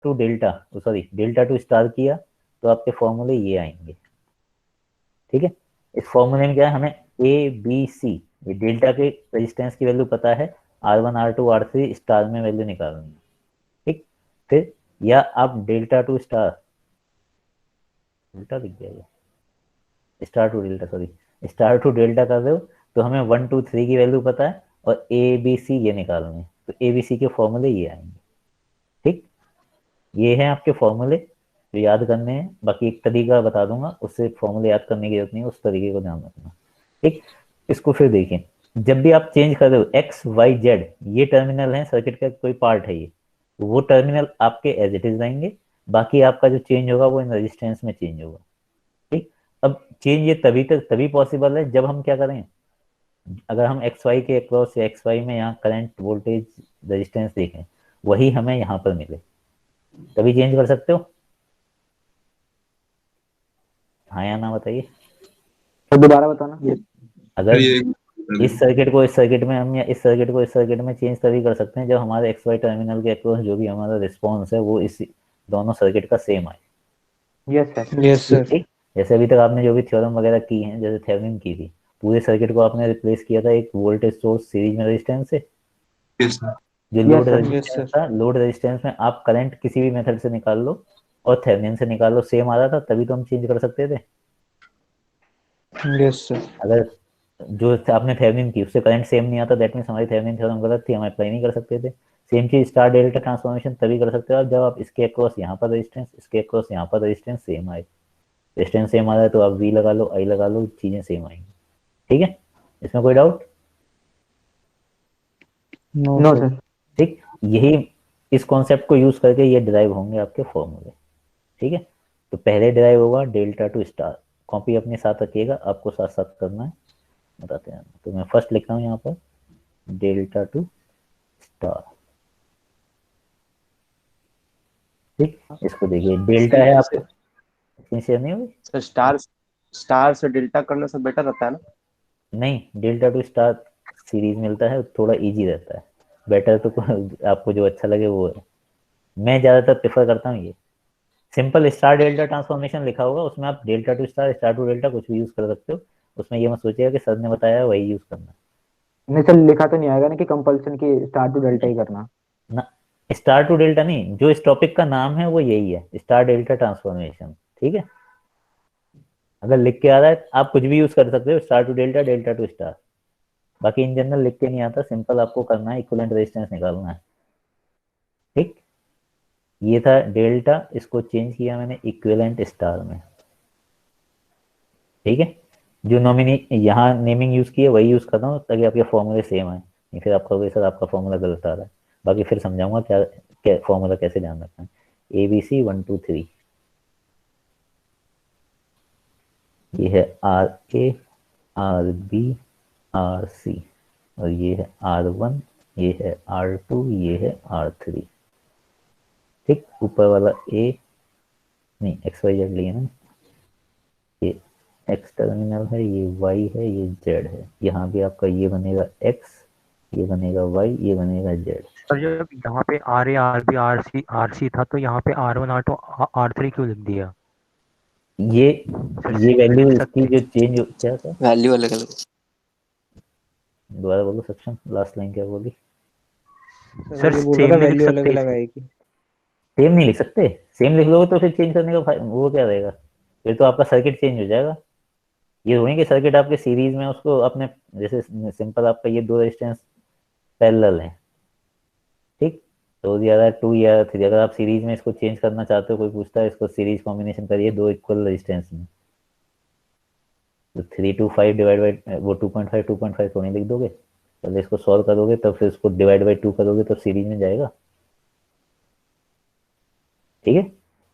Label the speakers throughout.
Speaker 1: To delta, sorry delta to star किया तो आपके फॉर्मूले ये आएंगे। ठीक है, इस फॉर्मूले में क्या है, हमें ए बी सी, ये डेल्टा के रेजिस्टेंस की वैल्यू पता है, R1 R2 R3 स्टार में वैल्यू निकालनी है। ठीक, फिर या आप डेल्टा टू स्टार, उल्टा लिख दिया गया, star to delta, sorry star to delta कर रहे हो तो हमें 1 2 3 की वैल्यू पता है और ए बी सी ये निकालनी है, तो ए बी सी के फॉर्मूले ये आएंगे। ठीक, ये हैं आपके फॉर्मूले जो याद करने हैं, बाकी एक तरीका बता दूंगा, उससे फॉर्मूले याद करने की जरूरत नहीं है, उस तरीके को ध्यान रखना। ठीक, इसको फिर देखें, जब भी आप चेंज कर रहे हो एक्स वाई जेड, ये टर्मिनल है सर्किट का कोई पार्ट है ये, तो वो टर्मिनल आपके एज इट इज रहेंगे, बाकी आपका जो चेंज होगा वो इन रेजिस्टेंस में चेंज होगा। ठीक, अब चेंज ये तभी पॉसिबल है जब हम क्या करें, अगर हम एक्स वाई के अक्रॉस या एक्स वाई में यहाँ करंट वोल्टेज रेजिस्टेंस देखें, वही हमें यहाँ पर मिले, तभी चेंज कर सकते हो। हाँ या ना बताइए।
Speaker 2: तो दोबारा बताना।
Speaker 1: अगर इस सर्किट को इस सर्किट में हम, या इस सर्किट को इस सर्किट में चेंज तभी कर सकते हैं जब हमारे एक्स वाई टर्मिनल के अक्रॉस जो भी हमारा रिस्पॉन्स है वो इस दोनों सर्किट का सेम आए।
Speaker 2: Yes sir, yes sir.
Speaker 1: ठीक, जैसे अभी तक आपने जो भी थ्योरम वगैरह की हैं, जैसे थेवेनिन की थी, पूरे सर्किट को आपने रिप्लेस किया था एक वोल्टेज सोर्स सीरीज में रेजिस्टेंस से। जो लोड रेजिस्टेंस था, लोड रेजिस्टेंस में आप करंट किसी भी मेथड से निकाल लो और थेवेनिन से निकाल लो, सेम आ रहा था, तभी तो हम चेंज कर सकते थे।
Speaker 2: Yes sir.
Speaker 1: अगर जो आपने थेवेनिन की उससे करंट सेम नहीं आता, दैट मीन्स हमारी थेवेनिन थ्योरम गलत थी, हम अप्लाई नहीं कर सकते थे। सेम चीज स्टार डेल्टा ट्रांसफॉर्मेशन तभी कर सकते हो आप जब आप इसके अक्रॉस यहाँ पर रेजिस्टेंस, इसके अक्रॉस यहाँ पर रेजिस्टेंस सेम आए। रेजिस्टेंस सेम आ रहा है तो आप वी लगा लो, आई लगा लो, चीजें सेम आएंगी। ठीक है, इसमें कोई डाउट?
Speaker 2: No sir.
Speaker 1: ठीक, यही इस कॉन्सेप्ट को यूज करके ये डिराइव होंगे आपके फॉर्मूले। ठीक है, तो पहले डिराइव होगा डेल्टा टू स्टार, कॉपी अपने साथ रखिएगा, आपको साथ साथ करना है, बताते हैं। तो मैं फर्स्ट लिख रहा हूँ यहाँ पर डेल्टा टू स्टार। ठीक, इसको देखिए डेल्टा है आपके, इतनी शेयर नहीं हुई
Speaker 3: सर स्टार से डेल्टा करने से बेटर रहता है ना?
Speaker 1: नहीं, डेल्टा टू स्टार सीरीज मिलता है, थोड़ा इजी रहता है, बेटर तो आपको जो अच्छा लगे वो है। मैं ज्यादातर प्रेफर करता हूँ ये सिंपल स्टार डेल्टा ट्रांसफॉर्मेशन लिखा होगा, उसमें आप delta to star, star to delta कुछ भी यूज कर सकते हो, उसमें ये मत सोचिएगा कि सर ने बताया है वही यूज करना।
Speaker 2: नहीं सर, लिखा तो नहीं आएगा ना कि कंपल्सन की स्टार टू डेल्टा ही करना?
Speaker 1: ना, स्टार टू डेल्टा नहीं, जो इस टॉपिक का नाम है वो यही है, स्टार डेल्टा ट्रांसफॉर्मेशन। ठीक है, अगर लिख के आ रहा है आप कुछ भी यूज कर सकते हो, star to delta, delta to star, बाकी इन जनरल लिख के नहीं आता, सिंपल आपको करना है, इक्विवेलेंट रेजिस्टेंस निकालना है। ठीक, ये था डेल्टा, इसको चेंज किया मैंने इक्विवेलेंट स्टार में। ठीक है, जो नॉमिनी यहाँ नेमिंग यूज की है वही यूज कर रहा हूँ ताकि आपके फॉर्मूले सेम आए, नहीं फिर आप कहोगे सर आपका फॉर्मूला गलत आ रहा है। बाकी फिर समझाऊंगा क्या क्या फॉर्मूला कैसे ध्यान रखना है। ABC 1 2 3, ये है RA RB RC, और ये है R1, ये है R2, ये है R3। ठीक, ऊपर वाला A नहीं, XYZ लिए ना, ये X टर्मिनल है, ये Y है, ये Z है, यहाँ भी आपका ये बनेगा X, ये बनेगा Y, ये बनेगा Z।
Speaker 4: सर जब यहाँ पे RA RB RC था तो यहाँ पे R1 R2 R3 क्यों लिख दिया?
Speaker 1: ये वैल्यू इसकी जो चेंज क्या था,
Speaker 3: वैल्यू अलग अलग।
Speaker 1: दोबारा बोलो सक्षम, लास्ट लाइन क्या बोली?
Speaker 4: सर
Speaker 2: ये बोल रहा
Speaker 4: सेम
Speaker 2: था
Speaker 4: नहीं लिख
Speaker 2: वैल्यू अलग
Speaker 4: सकते
Speaker 2: अलग
Speaker 4: इसकी?
Speaker 2: आएगी।
Speaker 1: सेम नहीं लिख सकते, सेम लिख लोगे तो फिर चेंज करने का वो क्या रहेगा, फिर तो आपका सर्किट चेंज हो जाएगा। ये थोड़ी कि सर्किट आपके सीरीज में उसको अपने, जैसे सिंपल आपका ये दो रेजिस्टेंस पैरेलल है, ठीक, तो या 2 या 3, अगर आप सीरीज में इसको चेंज करना चाहते हो, कोई पूछता है इसको सीरीज कॉम्बिनेशन करिए दो इक्वल रेजिस्टेंस में, तो 3 2 5 डिवाइड बाई वो 2.5 2.5 थोड़ी लिख दोगे, पहले इसको सॉल्व करोगे तब फिर इसको डिवाइड बाई 2 करोगे तब सीरीज में जाएगा। ठीक है,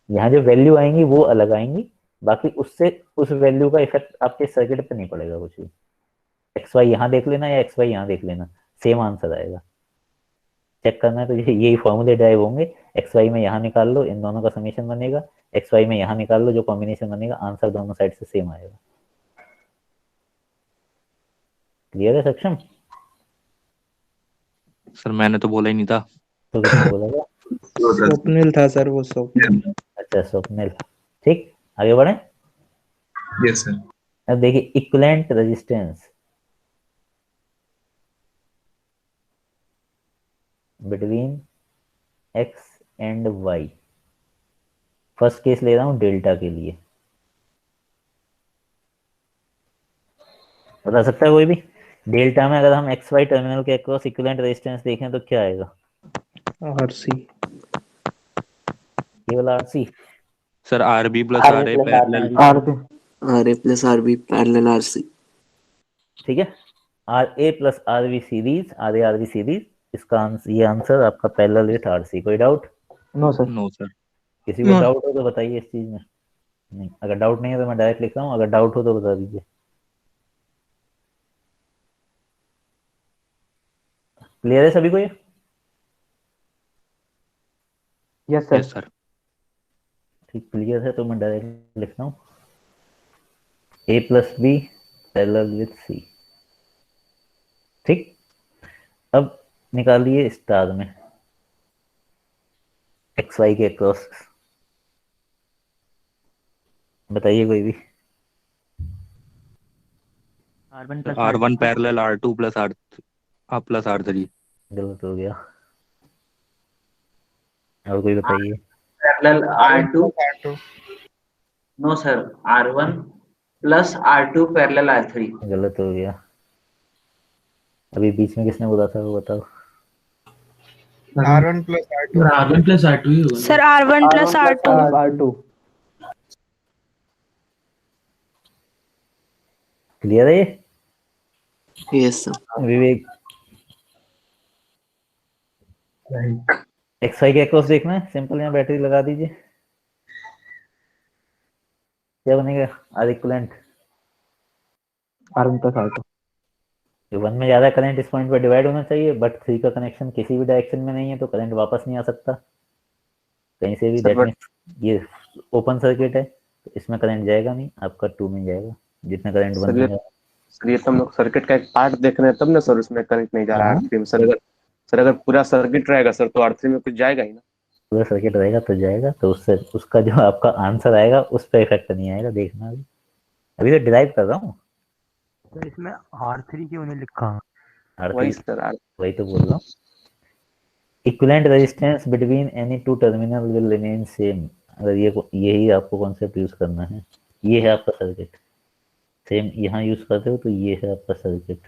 Speaker 1: यहाँ जो वैल्यू आएंगी वो अलग आएंगी, बाकी उससे उस वैल्यू का इफेक्ट आपके सर्किट पे नहीं पड़ेगा कुछ भी। एक्स वाई यहाँ देख लेना या एक्स वाई यहाँ देख लेना, सेम आंसर आएगा। चेक करना है तो यही फॉर्मूले ड्राइव होंगे, एक्स वाई में यहाँ निकाल लो, इन दोनों का समीशन बनेगा, एक्स वाई में यहाँ निकाल लो, जो कॉम्बिनेशन बनेगा आंसर दोनों साइड से सेम आएगा। क्लियर है सक्षम?
Speaker 5: सर मैंने तो बोला ही नहीं था।
Speaker 1: तो किसने बोला था?
Speaker 5: स्वप्निल था सर, वो स्वप्निल।
Speaker 1: अच्छा स्वप्निल, ठीक, आगे बढ़े।
Speaker 6: Yes sir.
Speaker 1: अब देखिए equivalent resistance between X and Y. First case ले रहा हूं डेल्टा के लिए, बता सकता है कोई भी? डेल्टा में अगर हम एक्स वाई टर्मिनल के अक्रॉस इक्विवेलेंट रेजिस्टेंस देखें तो क्या आएगा?
Speaker 5: आरसी।
Speaker 1: केवल RC.
Speaker 7: Sir RB plus R A parallel
Speaker 2: R A plus R B parallel R C.
Speaker 1: ठीक है, R A plus R B series, R A R B series, इसका ये आंसर आपका पैरेलल विथ आरसी। कोई doubt?
Speaker 2: No sir.
Speaker 7: No sir.
Speaker 1: किसी को doubt हो तो बताइए इस चीज में। नहीं, अगर डाउट नहीं है तो मैं डायरेक्ट लिख रहा हूँ, अगर डाउट हो तो बता दीजिए। क्लियर है सभी को ये?
Speaker 2: Yes sir.
Speaker 7: Yes sir.
Speaker 1: ठीक, क्लियर है तो मैं डायरेक्ट लिख रहा हूँ A plus B parallel with C. ठीक, अब निकालिए स्टार में एक्स वाई के अक्रॉस, बताइए कोई भी।
Speaker 7: R1 parallel R2 plus R3।
Speaker 1: गलत हो गया, और कोई बताइए।
Speaker 8: Parallel R2। No sir, R1 plus R2 parallel R3।
Speaker 1: गलत हो गया, अभी बीच में किसने बोला था वो बताओ।
Speaker 6: R1 plus R2।
Speaker 9: R1 plus R2 ही होगा
Speaker 10: sir R1 plus R2।
Speaker 1: Clear है ये?
Speaker 2: Yes sir.
Speaker 1: Vivek, X Y के अक्रॉस देखना है, सिंपल यहाँ बैटरी लगा दीजिए, क्या बनेगा? Are equivalent
Speaker 2: R1 plus R2।
Speaker 1: One में ज्यादा करंट इस पॉइंट पर डिवाइड होना चाहिए, बट थ्री का कनेक्शन किसी भी डायरेक्शन में नहीं है तो करंट वापस नहीं आ सकता कहीं से भी। दैट मींस ये ओपन सर्किट है तो इसमें करंट जाएगा नहीं, आपका 2 में जाएगा जितना करंट वन में जाएगा।
Speaker 3: ये तो हम लोग सर्किट का एक पार्ट देख रहे हैं तब ना सर, उसमें करंट नहीं जा रहा है R3 में। सर अगर पूरा सर्किट रहेगा सर तो R3 में कुछ जाएगा ही ना।
Speaker 1: पूरा सर्किट रहेगा तो जाएगा, तो उससे उसका जो आपका आंसर आएगा उस पर इफेक्ट नहीं आएगा, देखना अभी तो डिराइव कर रहा हूँ।
Speaker 4: तो इसमें R3 क्यों नहीं लिखा?
Speaker 3: वही सर,
Speaker 1: वही तो बोल रहा हूँ। Equivalent resistance between any two terminal will remain same. अगर यही आपको कॉन्सेप्ट यूज करना है, ये है आपका सर्किट, सेम यहाँ यूज करते हो तो ये है आपका सर्किट।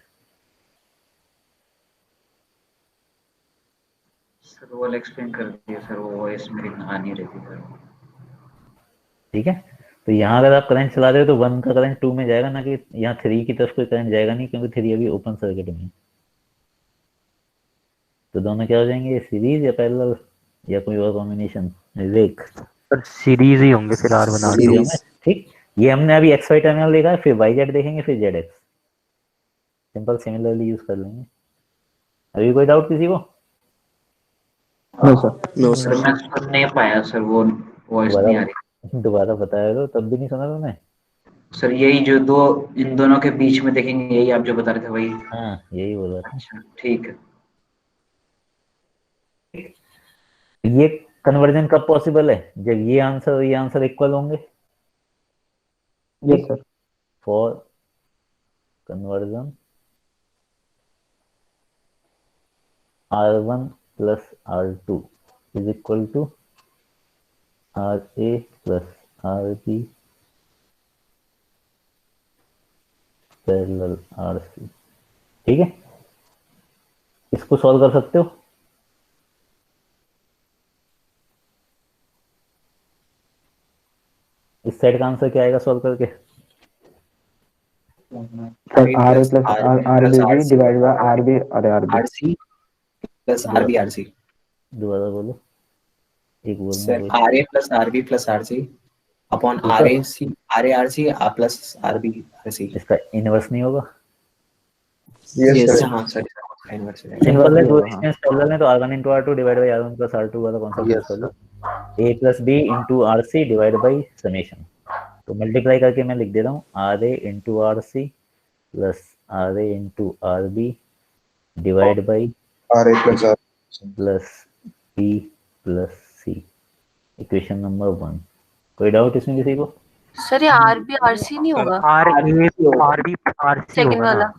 Speaker 8: सर वो एक्सप्लेन कर दिया सर, वो वॉइस मेरी आ नहीं रही सर।
Speaker 1: ठीक है, तो यहाँ अगर आप करंट चला रहे हो तो 1 का करंट 2 में जाएगा ना, कि यहाँ 3 की तरफ कोई करंट जाएगा नहीं क्योंकि 3 अभी ओपन सर्किट में। तो दोनों क्या हो जाएंगे, सीरीज या पैरेलल या कोई और कॉम्बिनेशन? विवेक,
Speaker 4: सीरीज ही होंगे फिर R1 R2।
Speaker 1: ठीक, ये हमने अभी एक्स वाई टर्मिनल देखा है, फिर वाई जेड देखेंगे, फिर Z x, simple similarly use कर लेंगे। अभी कोई डाउट किसी को?
Speaker 2: नो
Speaker 8: सर मैं सुन नहीं पाया सर, वो वॉइस नहीं आ रही।
Speaker 1: दोबारा बताया तो तब भी नहीं सुना तुमने?
Speaker 8: सर यही जो दो इन दोनों के बीच में देखेंगे, यही आप जो बता रहे थे वही।
Speaker 1: हाँ यही बोला था।
Speaker 8: अच्छा ठीक है।
Speaker 1: ये कन्वर्जन कब पॉसिबल है? जब ये आंसर और ये आंसर इक्वल होंगे।
Speaker 2: Yes sir.
Speaker 1: For conversion R1 plus R2 is equal to RA plus RB parallel RC। ठीक है, इसको सॉल्व कर सकते हो? इस साइड का आंसर क्या आएगा सॉल्व करके?
Speaker 2: R A plus R B divide by R B और R C
Speaker 9: plus R B R C.
Speaker 1: दोबारा बोलो, एक बोलना।
Speaker 9: Sir R A plus R B plus R C upon R A R C plus R B R C.
Speaker 1: इसका inverse नहीं होगा?
Speaker 9: Yes हाँ sir, inverse है।
Speaker 1: सिंपल है, दो डिस्टेंस पैरेलल है तो R1 into R2 divide by R1 plus R2 वाला कॉन्सेप्ट यूज कर लो। A plus B into RC divide by summation. तो मल्टीप्लाई करके मैं लिख दे रहा हूँ RA into RC plus RA into RB divide by
Speaker 6: RA plus
Speaker 1: B plus equation number 1। कोई doubt इसमें किसी को?
Speaker 10: सर ये आरबी आरसी नहीं होगा?
Speaker 4: आरबी आरसी
Speaker 10: सेकंड
Speaker 4: होगा ना।
Speaker 10: वाला।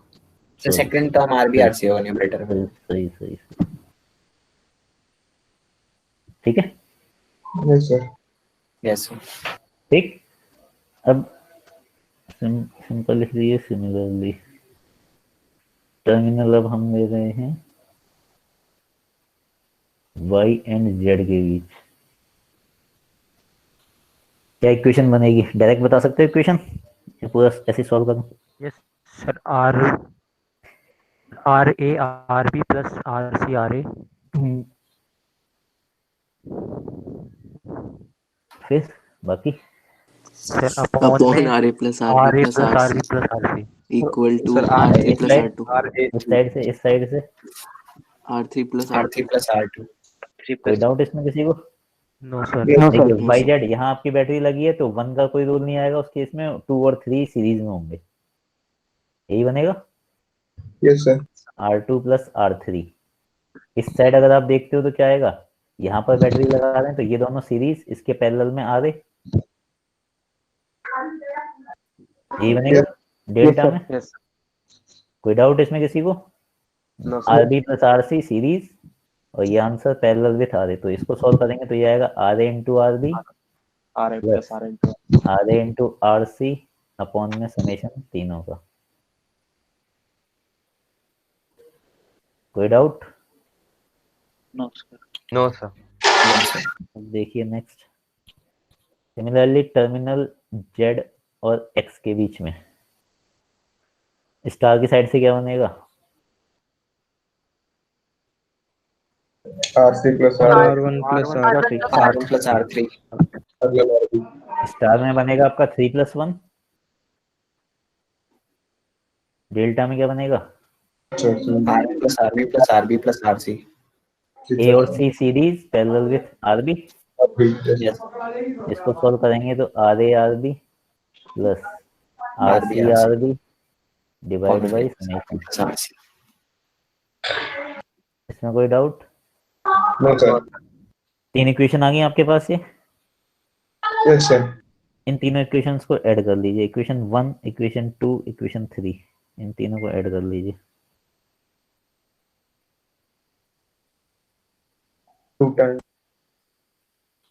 Speaker 9: The second term RBRC होगा न्यूमरेटर में।
Speaker 1: सही सही सही। ठीक है,
Speaker 5: यस सर।
Speaker 9: Yes sir.
Speaker 1: ठीक। अब सिंपल लिख लीजिए सिमिलरली। टर्मिनल अब हम ले रहे हैं y एंड z के बीच। क्या इक्वेशन बनेगी? डायरेक्ट बता सकते हो इक्वेशन या पूरा ऐसे सॉल्व करूं?
Speaker 4: Yes sir, R A R B plus R C R A,
Speaker 1: फिर बाकी
Speaker 4: सर अपॉन में
Speaker 11: R A plus
Speaker 4: R
Speaker 11: R
Speaker 4: A
Speaker 11: B plus
Speaker 4: plus
Speaker 11: R
Speaker 4: R
Speaker 11: C
Speaker 4: B plus R C
Speaker 11: equal to
Speaker 3: sir
Speaker 11: R three
Speaker 1: इस
Speaker 11: plus
Speaker 1: side
Speaker 11: R two,
Speaker 1: इस side से इस side से
Speaker 11: R three plus R
Speaker 9: R3 plus R2।
Speaker 1: कोई doubt इसमें किसी को?
Speaker 4: No sir.
Speaker 1: देखिए वाई जेड यहाँ आपकी बैटरी लगी है तो 1 का कोई रूल नहीं आएगा उस केस में, 2 और 3 सीरीज में होंगे, यही बनेगा।
Speaker 5: Yes sir.
Speaker 1: R2 plus R3। इस साइड अगर आप देखते हो तो क्या आएगा, यहाँ पर बैटरी लगा रहे हैं तो ये दोनों सीरीज इसके पैरेलल में आ रहे, यही बनेगा डेल्टा में।
Speaker 3: यस
Speaker 1: कोई डाउट इसमें किसी को?
Speaker 3: No sir.
Speaker 1: RB plus RC series और ये answer parallel with R A, तो इसको सॉल्व करेंगे तो ये आएगा R A into R B
Speaker 3: R A plus R
Speaker 1: into R C upon में समेशन तीनों का। कोई doubt?
Speaker 7: No sir.
Speaker 12: No sir.
Speaker 1: अब देखिए नेक्स्ट। सिमिलरली टर्मिनल जेड और एक्स के बीच में स्टार की साइड से क्या बनेगा?
Speaker 5: R3 plus R1 plus
Speaker 9: R1 plus R3।
Speaker 1: Star में बनेगा आपका 3+1, डेल्टा में क्या बनेगा?
Speaker 9: R1 plus RB plus RB plus RC।
Speaker 1: A और C series parallel with RB.
Speaker 9: Yes.
Speaker 1: इसको सॉल्व करेंगे तो R A R B plus R C R B divide by summation. इसमें कोई डाउट?
Speaker 5: No sir.
Speaker 1: 3 इक्वेशन आ गई आपके पास ये।
Speaker 5: Yes sir.
Speaker 1: इन तीनों इक्वेशंस को ऐड कर लीजिए, इक्वेशन 1, इक्वेशन 2, इक्वेशन 3, इन तीनों को ऐड कर लीजिए।
Speaker 5: 2 times।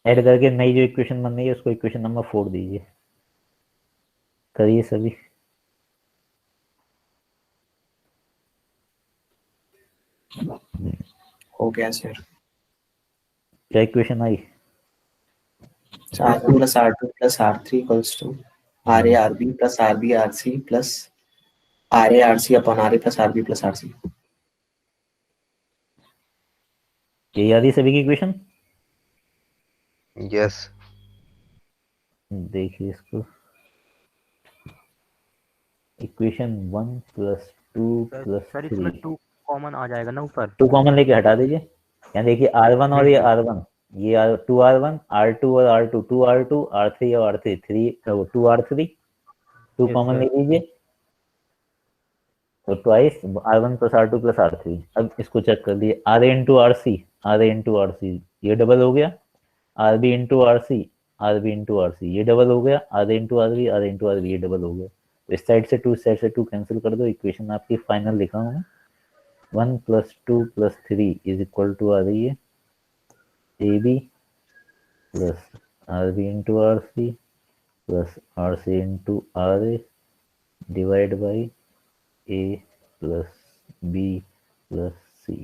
Speaker 1: ऐड करके नई जो इक्वेशन बन रही है उसको इक्वेशन नंबर 4 दीजिए। करिए सभी।
Speaker 9: हो गया सर।
Speaker 1: क्या equation I?
Speaker 9: R1 plus R2 plus R3 equals to RA RB plus RB RC plus RA RC upon RA plus RB plus RC।
Speaker 1: ये याद है सभी की इक्वेशन?
Speaker 12: यस।
Speaker 1: देखिए इसको, इक्वेशन 1 प्लस 2 प्लस
Speaker 4: सर इसमें
Speaker 1: 3,
Speaker 4: 2 कॉमन आ जाएगा ना ऊपर।
Speaker 1: 2 कॉमन लेके हटा दीजिए। यहाँ देखिए R1 और ये R1, ये 2R1, R2 और R2, 2R2, R3 और R3, 2R3, 2 कॉमन ले लीजिए तो twice R1 plus R2 plus R3। अब इसको चेक कर लिए, RA into RC, RA into RC ये डबल हो गया, RB into RC, RB into RC ये डबल हो गया, RA into RB, RA into RB ये डबल हो गया। तो इस साइड से 2 इस साइड से 2 कैंसिल कर दो, इक्वेशन आपकी फाइनल लिखा हूँ 1 plus 2 plus 3 is equal to आ रही है AB plus RB into RC plus RC into RA divide by A plus B plus C,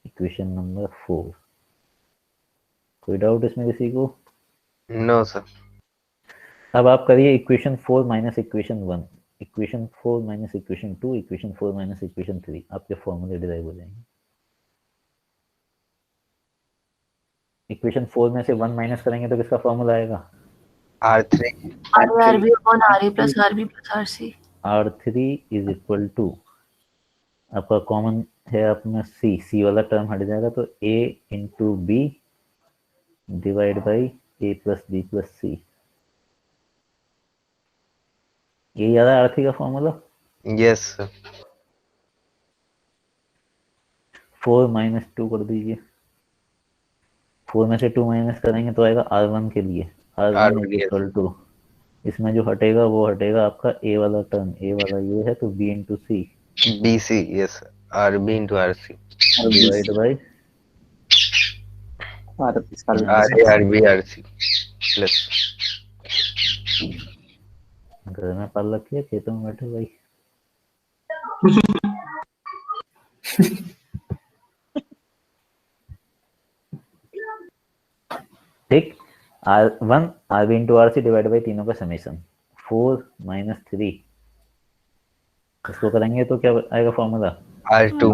Speaker 1: equation number 4। कोई डाउट इसमें किसी को?
Speaker 12: No sir.
Speaker 1: अब आप करिए equation 4 minus equation 1, equation 4 minus equation 2, equation 4 minus equation 3, आपके फॉर्मूले डिराइव हो जाएंगे। इक्वेशन 4 में से 1 माइनस करेंगे तो किसका फॉर्मूला आएगा?
Speaker 12: R3
Speaker 10: RB upon RA plus RB plus RC।
Speaker 1: R3 is equal to आपका कॉमन है अपना C वाला टर्म हट जाएगा तो A into B divide by A plus B plus C। ये याद है R3 का फॉर्मूला?
Speaker 12: Yes sir.
Speaker 1: 4 माइनस 2 कर दीजिए, 4 में से 2 माइनस करेंगे तो आएगा R1 के लिए R1 इज इक्वल टू, इसमें जो हटेगा वो हटेगा आपका ए वाला टर्म, ए वाला ये है तो B into C,
Speaker 12: BC, yes, RB into RC.
Speaker 1: Divide by
Speaker 12: RB RC plus.
Speaker 1: घर में पाल रखी है, खेतों में बैठे भाई। ठीक, R1 RB into RC divide by तीनों का समेशन 4 माइनस 3, इसको करेंगे तो क्या आएगा formula?
Speaker 12: R2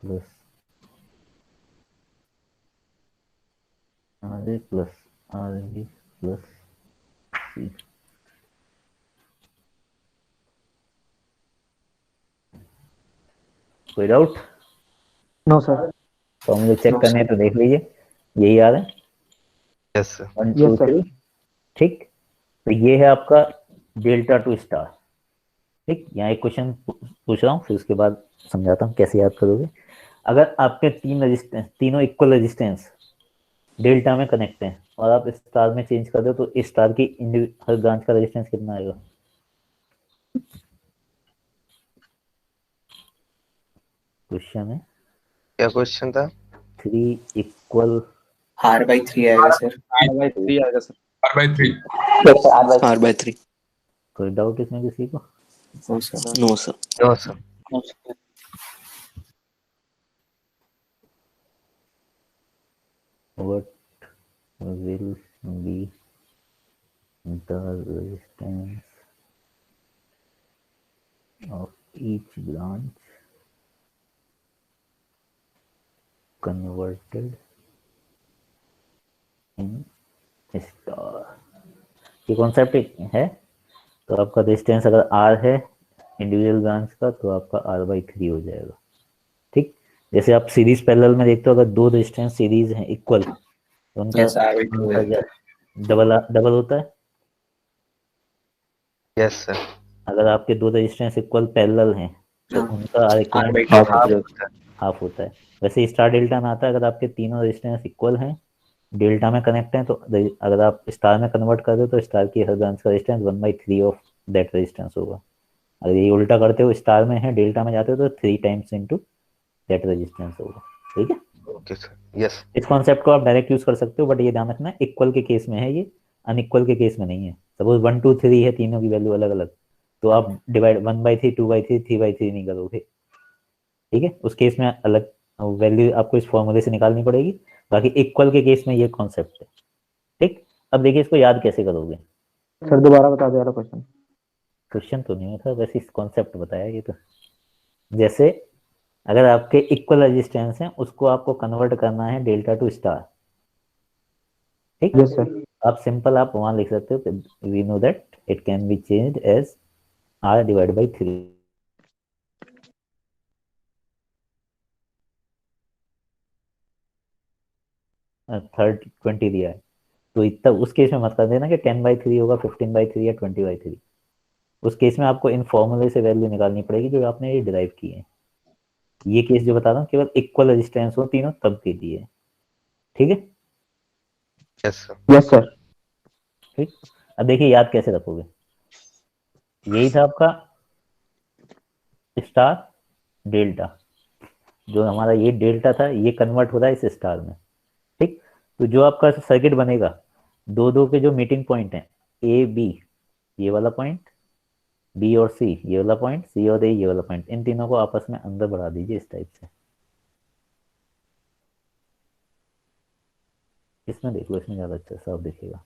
Speaker 1: plus RA plus RB plus C। कोई डाउट?
Speaker 2: No sir.
Speaker 1: फॉर्मूले चेक करने हैं तो देख लीजिए, यही आ रहा है।
Speaker 12: Yes sir.
Speaker 1: 1 2 3। ठीक, तो ये है आपका डेल्टा टू स्टार। ठीक, यहाँ एक क्वेश्चन पूछ रहा हूँ, फिर उसके बाद समझाता हूँ कैसे याद करोगे। अगर आपके तीनों इक्वल रेजिस्टेंस डेल्टा में कनेक्ट हैं और आप स्टार में चेंज कर दो तो इस स्टार की हर ब्रांच का रेजिस्टेंस कितना आएगा? क्वेश्चन है,
Speaker 12: क्या क्वेश्चन था?
Speaker 1: 3 इक्वल
Speaker 9: R/3 आएगा सर।
Speaker 3: R/3 आएगा सर।
Speaker 11: R/3 R/3।
Speaker 1: कोई डाउट इसमें किसी को?
Speaker 11: No sir. No sir.
Speaker 12: No sir.
Speaker 1: What will be the resistance of each branch converted in star? ये कॉन्सेप्ट है। तो आपका रेजिस्टेंस अगर R है इंडिविजुअल ब्रांच का तो आपका R/3 हो जाएगा। ठीक, जैसे आप सीरीज पैरेलल में देखते हो, अगर दो रेजिस्टेंस सीरीज हैं इक्वल तो उनका डबल होता है।
Speaker 12: Yes sir.
Speaker 1: अगर आपके दो रेजिस्टेंस इक्वल पैरेलल हैं तो उनका हाफ होता है। वैसे स्टार डेल्टा में आता है, अगर आपके तीनों रेजिस्टेंस इक्वल हैं डेल्टा में कनेक्ट हैं तो अगर आप स्टार में कन्वर्ट कर दो तो स्टार की हर ब्रांच का रेजिस्टेंस 1/3 ऑफ दैट रेजिस्टेंस होगा। अगर ये उल्टा करते हो, स्टार में है डेल्टा में जाते हो तो 3 टाइम्स इनटू दैट रेजिस्टेंस होगा। ठीक है,
Speaker 12: ओके सर। यस।
Speaker 1: इस कॉन्सेप्ट को आप डायरेक्ट यूज कर सकते हो, बट ये ध्यान रखना इक्वल के केस में है, ये अनइक्वल के केस में नहीं है। सपोज 1 2 3 है, तीनों की वैल्यू अलग अलग, तो आप डिवाइड 1/3 2/3 3/3 नहीं करोगे। ठीक है, उस केस में अलग वैल्यू आपको इस फॉर्मूले से निकालनी पड़ेगी। बाकी इक्वल के केस में ये कॉन्सेप्ट है। ठीक, अब देखिए इसको याद कैसे करोगे।
Speaker 2: सर दोबारा बता दो यार क्वेश्चन।
Speaker 1: क्वेश्चन तो नहीं था, वैसे इस कॉन्सेप्ट बताया ये तो। जैसे अगर आपके इक्वल रेजिस्टेंस हैं उसको आपको कन्वर्ट करना है डेल्टा टू स्टार। ठीक,
Speaker 2: यस सर।
Speaker 1: आप सिंपल आप वहां लिख सकते हो, we know that it can be changed as R/3। Third 20 दिया है तो इतना उस केस में मत कर देना कि 10/3 होगा, 15/3 या 20/3। उस केस में आपको इन फॉर्मूले से वैल्यू निकालनी पड़ेगी जो आपने ये डिराइव की है। ये केस जो बता रहा हूँ केवल इक्वल रेजिस्टेंस हो तीनों तब के लिए। ठीक है,
Speaker 12: यस सर।
Speaker 2: Yes sir.
Speaker 1: ठीक, अब देखिए याद कैसे रखोगे। यही था आपका स्टार डेल्टा, जो हमारा ये डेल्टा था ये कन्वर्ट हो रहा है इस स्टार में। ठीक, तो जो आपका सर्किट बनेगा, दो के जो मीटिंग पॉइंट हैं ए बी, ये वाला पॉइंट, बी और सी ये वाला पॉइंट, सी और ए ये वाला पॉइंट, इन तीनों को आपस में अंदर बढ़ा दीजिए इस टाइप से। इसमें देख लो, इसमें ज्यादा अच्छा साफ दिखेगा।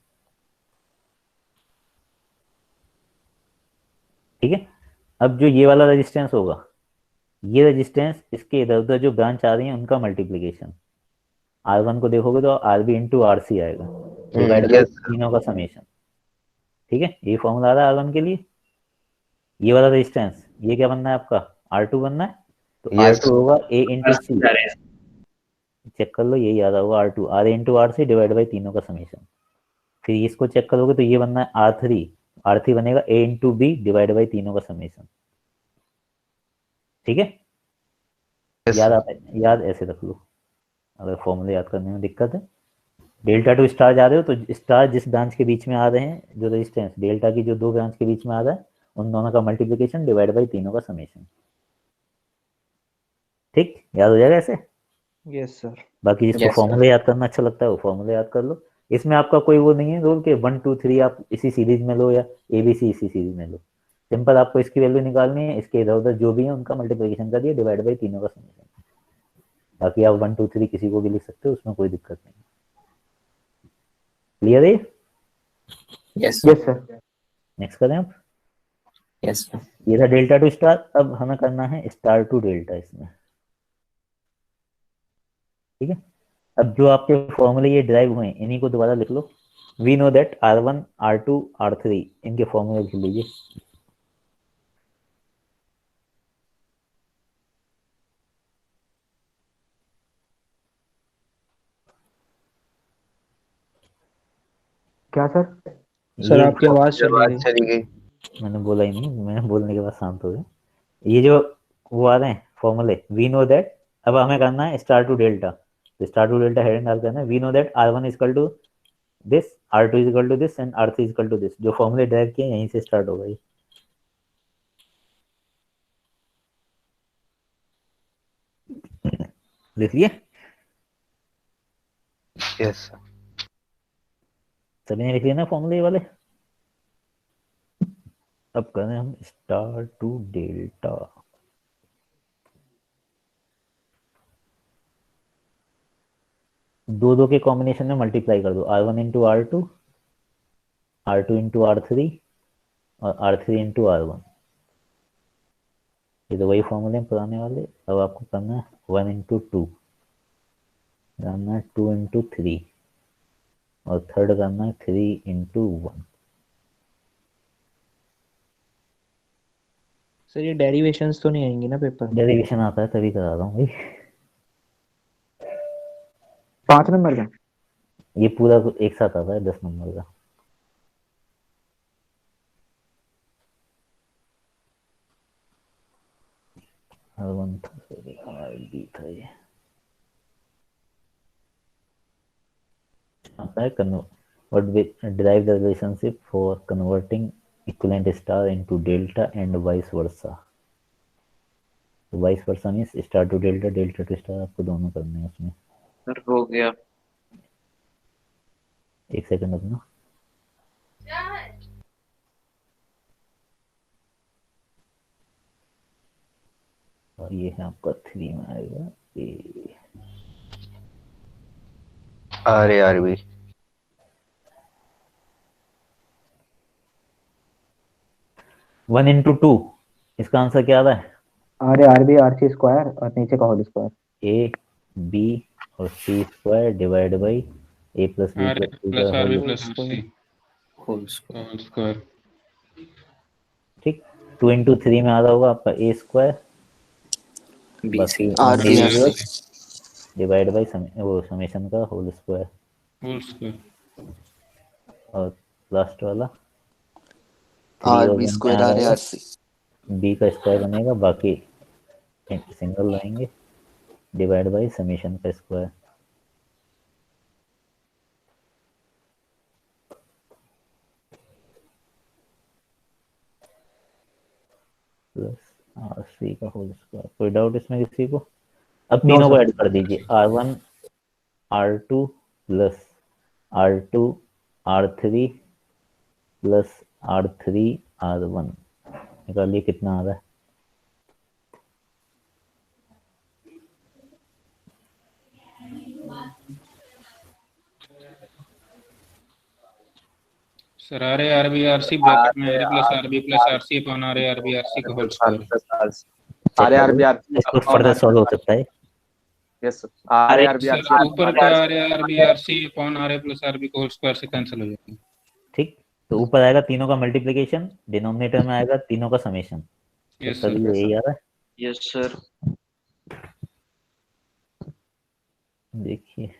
Speaker 1: ठीक है, अब जो ये वाला रेजिस्टेंस होगा, ये रेजिस्टेंस इसके इधर उधर जो ब्रांच आ रही है उनका मल्टीप्लीकेशन। R1 को देखोगे तो RB इंटू RC आएगा, डिवाइड बाई तीनों का समेशन। ठीक है, ये फॉर्मूला आ रहा है R1 के लिए। ये वाला रेजिस्टेंस ये क्या बनना है आपका, R2 बनना है, तो R2 होगा A इंटू सी, चेक कर लो यही आ रहा होगा R2 RA into RC divide by तीनों का समेशन। फिर इसको चेक करोगे तो ये बनना है R3, R3 बनेगा A into B divide by तीनों का समेशन। ठीक है, याद ऐसे रख लो अगर फॉर्मूले याद करने में दिक्कत है। डेल्टा टू स्टार जा रहे हो तो स्टार जिस ब्रांच के बीच में आ रहे हैं, जो रेजिस्टेंस डेल्टा की जो दो ब्रांच के बीच में आ रहा है, उन दोनों का मल्टीप्लिकेशन डिवाइड बाई तीनों का समेशन। ठीक, याद हो जाएगा ऐसे।
Speaker 2: Yes sir.
Speaker 1: बाकी जिसको फॉर्मूला याद करना अच्छा लगता है वो फॉर्मूला याद कर लो। इसमें आपका कोई वो नहीं है रूल के 1 2 3 आप इसी सीरीज में लो या ABC इसी सीरीज में लो। सिंपल आपको इसकी वैल्यू निकालनी है, इसके इधर उधर जो भी है उनका मल्टीप्लिकेशन कर दिया डिवाइड बाई तीनों का समेशन। बाकी आप 1 2 3 किसी को भी लिख सकते हो, उसमें कोई दिक्कत नहीं। क्लियर है?
Speaker 9: Yes
Speaker 2: sir.
Speaker 1: नेक्स्ट करें आप।
Speaker 9: Yes sir.
Speaker 1: ये था डेल्टा टू स्टार। अब हमें करना है स्टार टू डेल्टा इसमें। ठीक है, अब जो आपके फॉर्मूले ये ड्राइव हुए इन्हीं को दोबारा लिख लो। We know that R1 R2 R3 इनके फॉर्मूले लिख लीजिए।
Speaker 2: क्या सर?
Speaker 5: सर आपकी आवाज
Speaker 12: चली गई।
Speaker 1: मैंने बोला ही नहीं, मैंने बोलने के बाद शांत हो गए। ये जो वो आ रहे हैं फॉर्मूले, वी नो दैट, अब हमें करना है स्टार टू डेल्टा। तो स्टार टू डेल्टा हेड डाल करना है we know that R1 equal to this, R2 equal to this and R3 equal to this. जो फॉर्मूले ड्राइव किए यहीं से स्टार्ट होगा ये। लिख लिए?
Speaker 12: यस
Speaker 1: सभी ने लिख लिया ना फॉर्मूले वाले? अब करें हम स्टार टू डेल्टा। दो दो के कॉम्बिनेशन में मल्टीप्लाई कर दो, R1 into R2, R2 into R3 और R3 इंटू R1। ये तो वही फॉर्मूले हैं पुराने वाले। अब आपको करना है 1 इंटू 2, करना है 2 इंटू 3 और थर्ड करना है 3 इंटू 1।
Speaker 2: सर ये डेरिवेशंस तो नहीं आएंगी ना पेपर में?
Speaker 1: डेरिवेशन आता है तभी करा रहा हूँ भाई।
Speaker 2: 5 नंबर का
Speaker 1: ये पूरा एक साथ आता है 10 नंबर का। R1 था, RB था ये। आता है what we derive the relationship for converting equivalent star into delta and vice versa। तो vice versa means star to delta, delta to star, आपको दोनों करने हैं उसमें।
Speaker 7: सर हो गया।
Speaker 1: एक सेकंड अपना। और ये है आपका 3 में आएगा ए।
Speaker 12: RA-RB
Speaker 1: 1 इंटू 2, इसका आंसर क्या आ रहा है?
Speaker 2: RA RC स्क्वायर और नीचे का होल स्क्वायर।
Speaker 1: A B और C square divide by A plus B plus C का
Speaker 9: होल स्क्वायर।
Speaker 1: ठीक, 2 इंटू 3 में आ रहा होगा आपका A स्क्वायर डिवाइड बाई वो समेशन का होल स्क्वायर। और लास्ट वाला
Speaker 11: RB स्क्वायर RA-RC
Speaker 1: B का स्क्वायर बनेगा, बाकी सिंगल लाएंगे डिवाइड बाई समेशन का स्क्वायर। प्लस RC का होल स्क्वायर। कोई डाउट इसमें किसी को? अब तीनों को ऐड कर दीजिए, R1 R2 plus R2 R3 plus R3 R1। निकालिए कितना आ रहा है।
Speaker 13: सर RA-RB-RC ब्रैकेट में RA plus RB plus RC upon RA-RB-RC का होल स्क्वायर।
Speaker 3: RA-RB-RC
Speaker 1: इसको फर्दर सॉल्व हो सकता है।
Speaker 3: यस RA-RB-RC
Speaker 13: ऊपर का RA-RB-RC upon RA plus RB का होल स्क्वायर से कैंसिल हो जाएगा।
Speaker 1: ठीक, तो ऊपर आएगा तीनों का मल्टीप्लिकेशन, डिनोमिनेटर में आएगा तीनों का समेशन।
Speaker 13: Yes sir.
Speaker 1: यही आ रहा है।
Speaker 7: Yes sir.
Speaker 1: देखिए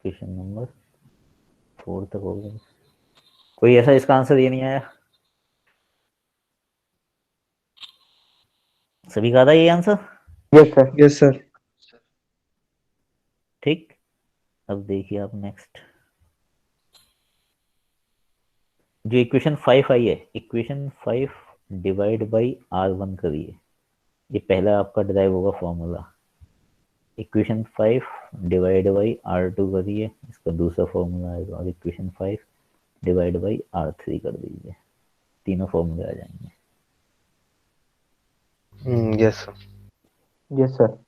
Speaker 1: क्वेश्चन नंबर 4 तक हो गया। कोई ऐसा इसका आंसर ये नहीं आया? सभी का था ये answer?
Speaker 2: Yes sir.
Speaker 5: Yes sir.
Speaker 1: ठीक, अब देखिए आप नेक्स्ट जो इक्वेशन 5 आई है, इक्वेशन 5 डिवाइड बाई R1 करिए। ये पहला आपका डिराइव होगा formula. Equation 5 divide by R2 करिए, इसका दूसरा फॉर्मूला आएगा। और इक्वेशन 5 डिवाइड बाई R3 कर दीजिए, तीनों फॉर्मूले आ जाएंगे।
Speaker 12: Yes sir.
Speaker 2: Yes sir.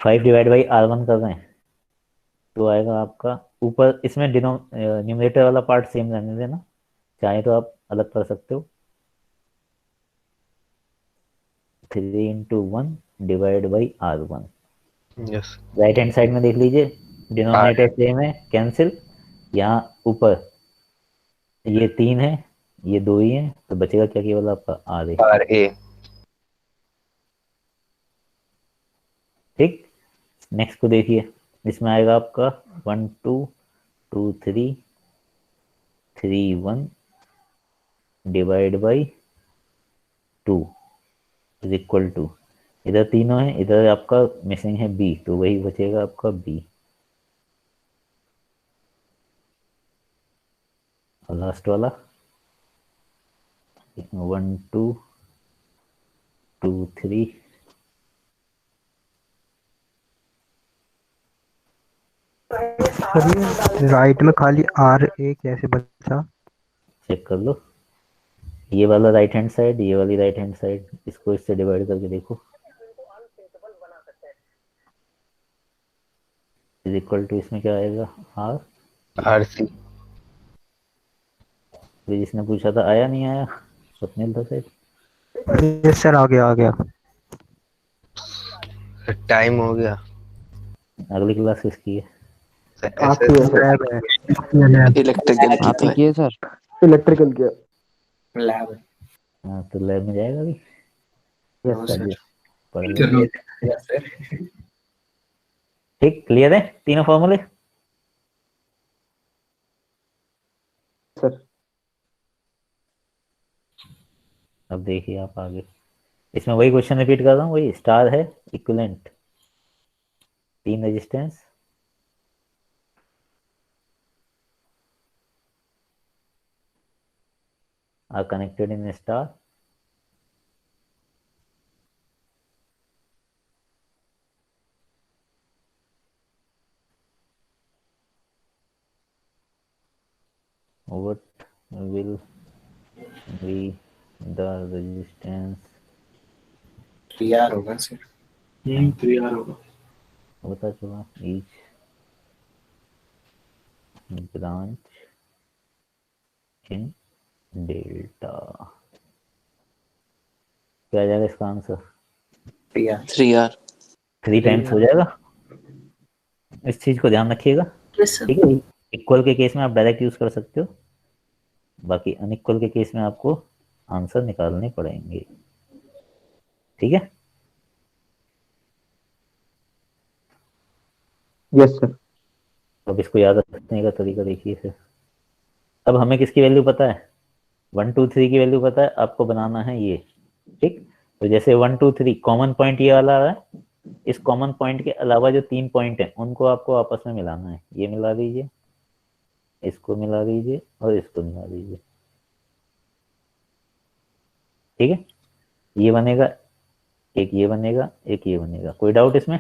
Speaker 1: 5 divide by R1 कर रहे हैं तो आएगा आपका ऊपर, इसमें न्यूमरेटर वाला पार्ट सेम रहने देना, चाहे तो आप अलग कर सकते हो। 3 into 1 divide by R1।
Speaker 12: Yes.
Speaker 1: Right hand side में देख लीजिए, डिनोमिनेटर सेम है, कैंसिल। यहाँ ऊपर ये 3 है, ये 2 ही है, तो बचेगा क्या केवल आपका RA। ठीक, नेक्स्ट को देखिए, इसमें आएगा आपका 1 2 2 3 3 1 divide by 2 is equal to, इधर तीनों है, इधर आपका मिसिंग है B, तो वही बचेगा आपका B। और लास्ट वाला 1 2 2 3
Speaker 4: राइट में खाली RA कैसे बचा?
Speaker 1: चेक कर लो, ये वाला राइट हैंड साइड, ये वाली राइट हैंड साइड, इसको इससे डिवाइड करके देखो, इज इक्वल टू, इसमें क्या आएगा RC। जिसने पूछा था आया नहीं आया? स्वप्निल था शायद।
Speaker 4: यस सर, आ गया।
Speaker 12: टाइम हो गया।
Speaker 1: अगली क्लास किसकी है?
Speaker 11: इलेक्ट्रिकल
Speaker 2: आपकी है सर। इलेक्ट्रिकल क्या?
Speaker 9: लैब।
Speaker 1: हाँ, तो लैब में जाएगा अभी।
Speaker 2: Yes sir.
Speaker 1: पढ़ लो। ठीक, क्लियर है तीनों फॉर्मूले?
Speaker 2: सर।
Speaker 1: अब देखिए आप आगे, इसमें वही क्वेश्चन रिपीट कर रहा हूँ, वही स्टार है, equivalent 3 resistance, are connected in a star, what will be the resistance?
Speaker 9: 3R होगा सर।
Speaker 5: 3R होगा।
Speaker 1: पता चला, each branch in डेल्टा। क्या आ जाएगा इसका आंसर?
Speaker 11: 3R
Speaker 1: 3 टाइम्स हो जाएगा। इस चीज को ध्यान रखिएगा, ठीक है। इक्वल के केस में आप डायरेक्ट यूज कर सकते हो, बाकी अनइक्वल के केस में आपको आंसर निकालने पड़ेंगे, ठीक है।
Speaker 2: Yes sir.
Speaker 1: अब इसको याद रखने का तरीका देखिए फिर। अब हमें किसकी वैल्यू पता है? 1 2 3 की वैल्यू पता है, आपको बनाना है ये, ठीक। तो जैसे 1 2 3 कॉमन पॉइंट ये वाला है, इस कॉमन पॉइंट के अलावा जो 3 पॉइंट हैं उनको आपको आपस में मिलाना है। ये मिला दीजिए, इसको मिला दीजिए और इसको मिला दीजिए, ठीक है। ये बनेगा, एक ये बनेगा, एक ये बनेगा। कोई डाउट इसमें?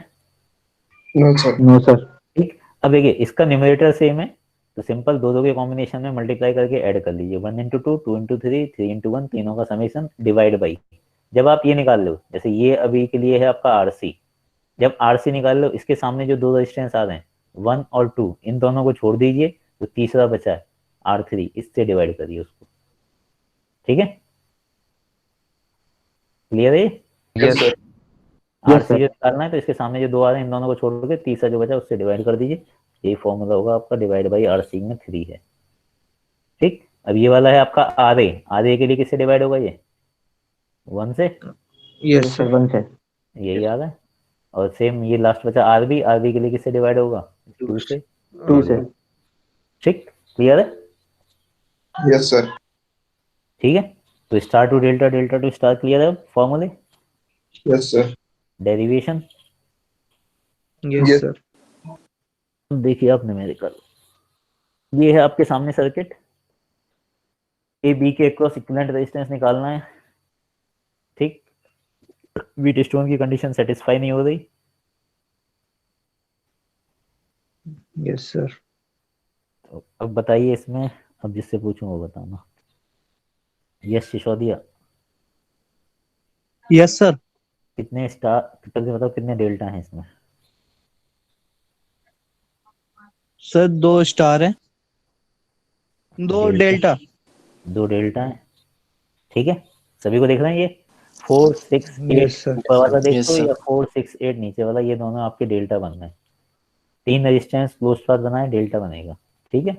Speaker 5: No sir.
Speaker 2: No sir.
Speaker 1: ठीक, अब देखिए इसका न्यूमरेटर सेम है, तो सिंपल दो के कॉम्बिनेशन में मल्टीप्लाई करके ऐड कर लीजिए। 1 into 2 2 into 3 3 into 1, तीनों का समेशन डिवाइड बाई। जब आप ये निकाल लो, जैसे ये अभी के लिए है आपका RC, जब RC निकाल लो, इसके सामने जो 2 रेजिस्टेंस आ रहे हैं 1 और 2, इन दोनों को छोड़ दीजिए, तो तीसरा बचा है R3, इससे डिवाइड करिए उसको, ठीक है। क्लियर है?
Speaker 12: यस
Speaker 1: RC जो निकालना है, तो इसके सामने जो 2 आ रहे हैं इन दोनों को छोड़ के तीसरा जो बचा उससे डिवाइड कर दीजिए। यही फॉर्मूला होगा आपका, डिवाइड बाई RC में 3 है, ठीक। अब ये वाला है आपका RA के लिए किससे डिवाइड होगा? ये 1 से।
Speaker 5: Yes sir.
Speaker 2: 1 से।
Speaker 1: यही आ रहा है। और सेम ये लास्ट बचा RB के लिए किससे डिवाइड होगा? 2 से
Speaker 2: 2 से।
Speaker 1: ठीक, क्लियर है?
Speaker 6: Yes sir.
Speaker 1: ठीक है, तो star to delta, delta to star, clear है फॉर्मूले?
Speaker 6: Yes sir.
Speaker 1: Derivation
Speaker 6: yes sir.
Speaker 1: देखिए आपने मेरे कर, ये है आपके सामने सर्किट, ए बी के अक्रॉस इक्विवेलेंट रेजिस्टेंस निकालना है। ठीक, व्हीटस्टोन की कंडीशन सेटिस्फाई नहीं हो रही।
Speaker 4: Yes sir.
Speaker 1: तो अब बताइए इसमें, अब जिससे पूछूं वो बताना। Yes Sisodia,
Speaker 14: yes sir.
Speaker 1: कितने स्टार, जल्दी बताओ कितने डेल्टा हैं इसमें?
Speaker 14: सर 2 स्टार है, 2 डेल्टा।
Speaker 1: 2 डेल्टा है, ठीक है। सभी को देख रहे हैं ये 4 6 8
Speaker 4: यस सर।
Speaker 1: ऊपर वाला
Speaker 11: Yes,
Speaker 1: देखो
Speaker 11: sir.
Speaker 1: या 4 6 8 नीचे वाला, ये दोनों आपके डेल्टा बन रहे हैं। 3 रेजिस्टेंस क्लोज पाथ बनाए, डेल्टा बनेगा। ठीक है,